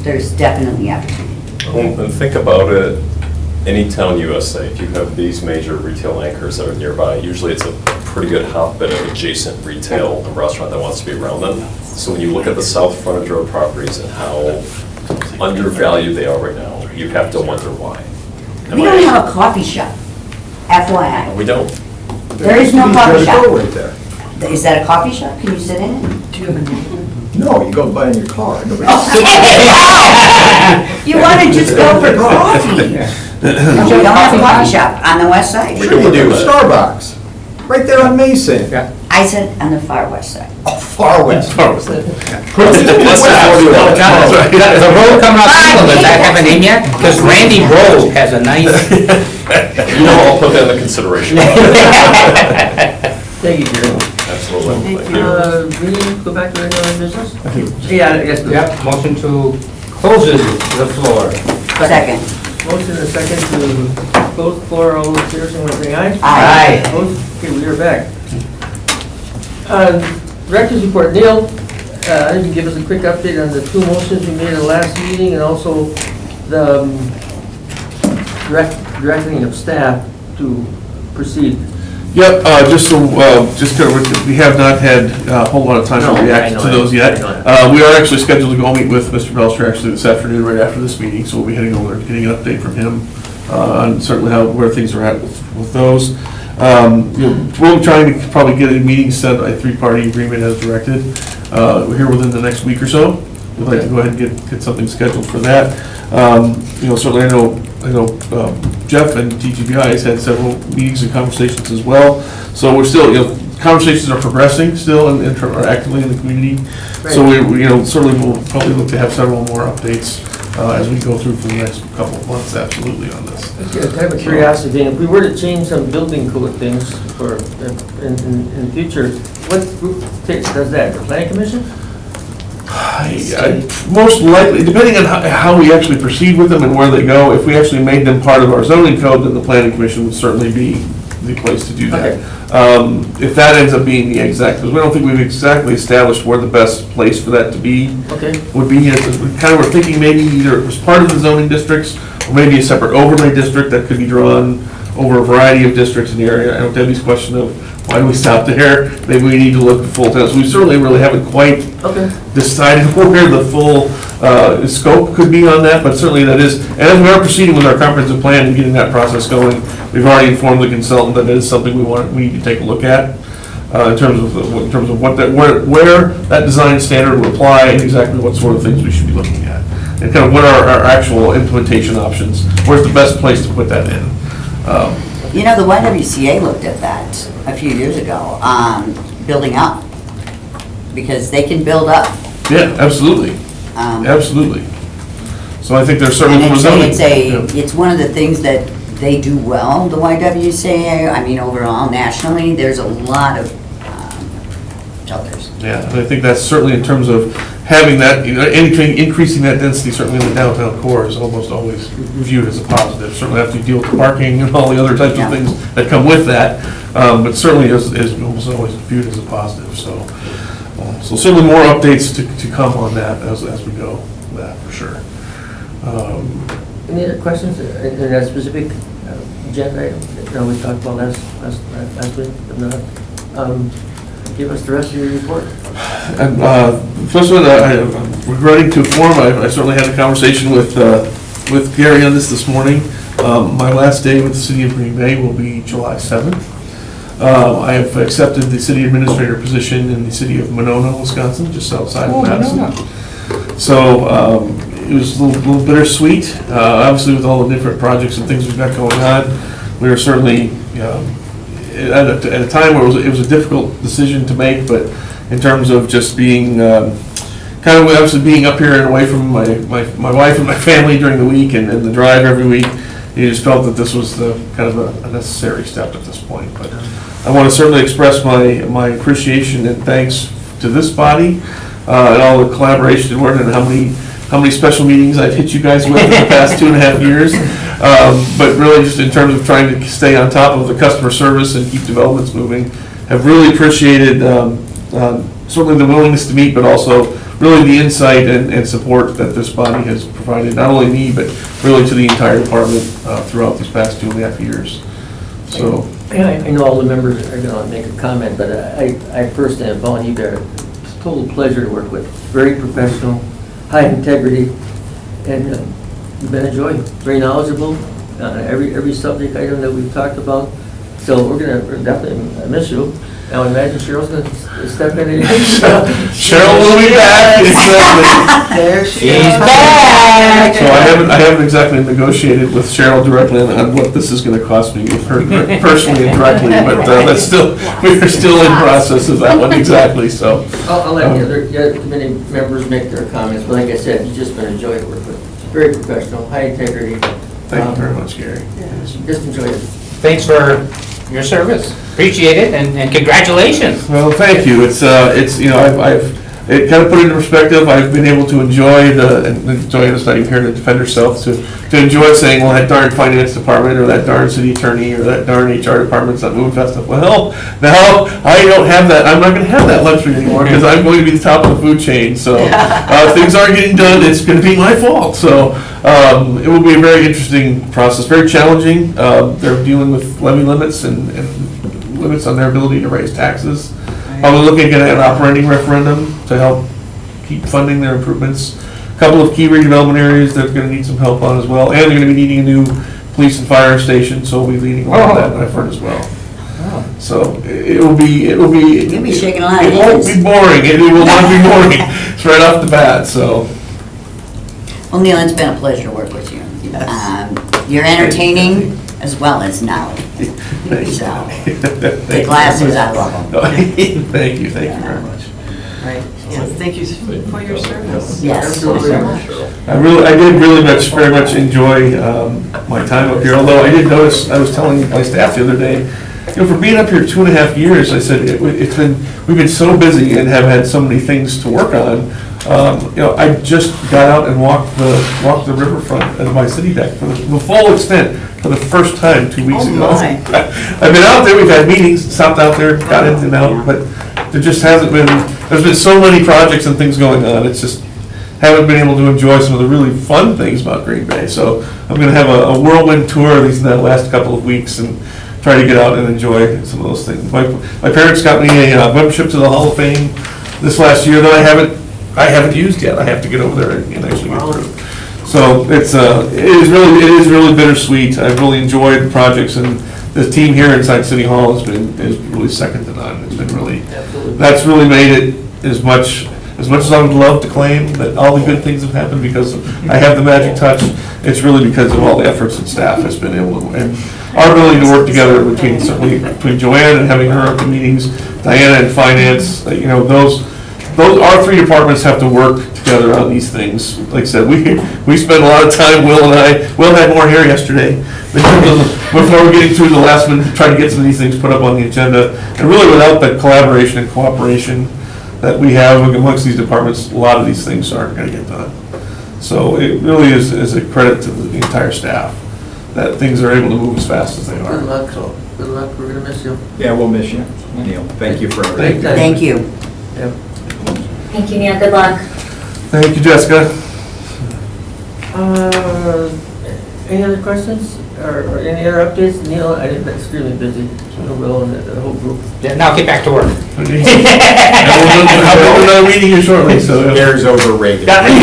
there's definitely opportunity. Well, and think about it, any town USA, if you have these major retail anchors that are nearby, usually it's a pretty good hotbed of adjacent retail and restaurant that wants to be around them. So when you look at the south frontage road properties and how undervalued they are right now, you have to wonder why. We don't have a coffee shop, FYI. We don't. There is no coffee There's a shop. door right there. Is that a coffee shop? Can you sit in it? No, you go buy in your car. Nobody- You want to just go for coffee? We don't have a coffee shop on the west side. Sure you do, Starbucks, right there on Mason. I said on the far west side. Oh, far west. The road coming off Eagle, does that have a name yet? Because Randy Road has a nice. I'll put that in the consideration. Thank you, Jerry. Absolutely. Thank you. We need to go back to regular business? Yeah, I guess. Yep, motion to close the floor. Second. Motion and a second to close the floor, all those in favor, say aye. Aye. Opposed? Okay, we are back. Director's report, Neil, you can give us a quick update on the two motions we made in the last meeting and also the directing of staff to proceed. Yep, just kind of, we have not had a whole lot of time No, to react I know to those that. yet. I know We are actually scheduled to go meet with Mr. Belcher actually this afternoon, right after this meeting, so we'll be heading over, getting an update from him on certainly where things are at with those. We'll be trying to probably get a meeting set, a three-party agreement as directed, here within the next week or so. We'd like to go ahead and get something scheduled for that. Certainly I know Jeff and TGBI has had several meetings and conversations as well. So we're still, conversations are progressing still and are actively in the community. So we certainly will probably look to have several more updates as we go through for the next couple of months, absolutely, on this. Okay, kind of a curiosity thing, if we were to change some building code things for, in the future, what group does that, the planning commission? Most likely, depending on how we actually proceed with them and where they go, if we actually made them part of our zoning code, then the planning commission would certainly be the place to do that. If that ends up being the exact, because we don't think we've exactly established where the best place for that to be Okay. would be. We kind of were thinking maybe either it was part of the zoning districts, or maybe a separate overlay district that could be drawn over a variety of districts in the area. I know Debbie's question of, why do we stop there? Maybe we need to look at full towns. We certainly really haven't quite Okay. decided where the full scope could be on that, but certainly that is, and as we are proceeding with our comprehensive plan and getting that process going, we've already informed the consultant that it is something we need to take a look at in terms of what that, where that design standard would apply and exactly what sort of things we should be looking at. And kind of what are our actual implementation options, where's the best place to put that in. You know, the YWCA looked at that a few years ago, building up, because they can build up. Yeah, absolutely, absolutely. So I think there's certainly. And Yeah. it's one of the things that they do well, the YWCA. I mean, overall, nationally, there's a lot of shelters. Yeah, and I think that's certainly in terms of having that, anything, increasing that density, certainly in the downtown core is almost always viewed as a positive. Certainly have to deal with the parking and all the other types of things that come with that, but certainly is almost always viewed as a positive, so. So certainly more updates to come on that as we go, that for sure. Any other questions in that specific agenda item that we talked about last week? If not, give us the rest of your report. First one, I'm regretting to inform, I certainly had a conversation with Gary on this morning. My last day with the city of Green Bay will be July 7th. I have accepted the city administrator position in the city of Monona, Wisconsin, just outside of Madison. So it was a little bittersweet. Obviously, with all the different projects and things we've got going on, we were certainly at a time where it was a difficult decision to make, but in terms of just being kind of obviously being up here and away from my wife and my family during the week and the drive every week, you just felt that this was the kind of a necessary step at this point. But I want to certainly express my appreciation and thanks to this body and all the collaboration and work, and how many special meetings I've hit you guys with in the past 2.5 years. But really just in terms of trying to stay on top of the customer service and keep developments moving, have really appreciated certainly the willingness to meet, but also really the insight and support that this body has provided, not only me, but really to the entire department throughout these past 2.5 years. So. I know all the members are going to make a comment, but I personally have found you there. It's a total pleasure to work with. Very professional, high integrity, and you've been a joy. Very knowledgeable on every subject item that we've talked about. So we're definitely miss you. Now imagine Cheryl's going to step in and... Cheryl will be back, exactly. There she She's is. back. So I haven't exactly negotiated with Cheryl directly on what this is gonna cost me with her personally and directly, but that's still, we're still in process of that one exactly, so. I'll let the other committee members make their comments, but like I said, you've just been a joy to work with. Very professional, high integrity. Thank you very much, Gary. Just enjoy it. Thanks for your service. Appreciate it, and congratulations. Well, thank you. It kind of put into perspective, I've been able to enjoy us not even here to defend herself, to enjoy saying, well, that darn finance department, or that darn city attorney, or that darn HR department's not moving fast enough. Well, now, I don't have that, I'm not gonna have that luxury anymore, because I'm going to be the top of the food chain, so, things aren't getting done, it's gonna be my fault, so, it will be a very interesting process, very challenging. They're dealing with levy limits and limits on their ability to raise taxes. We're looking at an operating referendum to help keep funding their improvements. A couple of key redevelopment areas that are going to need some help on as well, and they're going to be needing a new police and fire station, so we'll be leading on that effort as well. So it will be. You'll be shaking a lot of It won't hands. be boring. It will not be boring. It's right off the bat. So. Well, Neil, it's been a pleasure to work with you. You're entertaining as well as knowledgeable. So, the glasses, I love them. Thank you very much. Right, yes, thank you for your service. Yes. I did very much enjoy my time up here, although I did notice, I was telling my staff the other day, for being up here 2.5 years, I said, we've been so busy and have had so many things to work on. I just got out and walked the riverfront of my city deck for the full extent for the first time 2 weeks Oh, ago. my. I've been out there, we've had meetings, stopped out there, got in and out, but there just hasn't been, there's been so many projects and things going on, it's just, haven't been able to enjoy some of the really fun things about Green Bay. So I'm gonna have a whirlwind tour, at least in that last couple of weeks, and try to get out and enjoy some of those things. My parents got me a membership to the Hall of Fame this last year that I haven't used yet. I have to get over there and actually get through. So it is really bittersweet. I've really enjoyed the projects, and the team here inside City Hall is really second to none. It's been really, that's really made it as much as I would love to claim that all the good things have happened because I have the magic touch. It's really because of all the efforts that staff has been able to, and our ability to work together between Joanne and having her at the meetings, Diana in finance, those our three departments have to work together on these things. Like I said, we spend a lot of time, Will had more hair yesterday, before we're getting through the last one, trying to get some of these things put up on the agenda. And really without that collaboration and cooperation that we have amongst these departments, a lot of these things aren't gonna get done. So it really is a credit to the entire staff that things are able to move as fast as they Good are. luck, good luck, we're gonna miss you. Yeah, we'll miss you, Neil. Thank you for everything. Thank you. Yeah. Thank you, Neil. Good luck. Thank you, Jessica. Any other questions or any other updates? Neil, I've been extremely busy, Will and the whole group. Yeah, now get back to work. We'll do another meeting here shortly, so. Hair's overrated. I will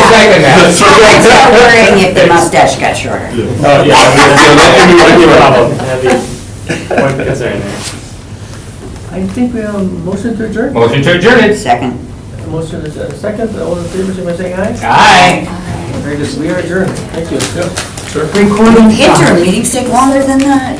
second that. I'd start worrying if the mustache got shorter. Oh, yeah, that'd be a problem. That'd be one concern there. I think we have a motion to adjourn. Motion to adjourn it. Second. A motion is a second. All in favor, say by saying aye. Aye. Very good. We are adjourned. Thank you. Interim meetings take longer than that.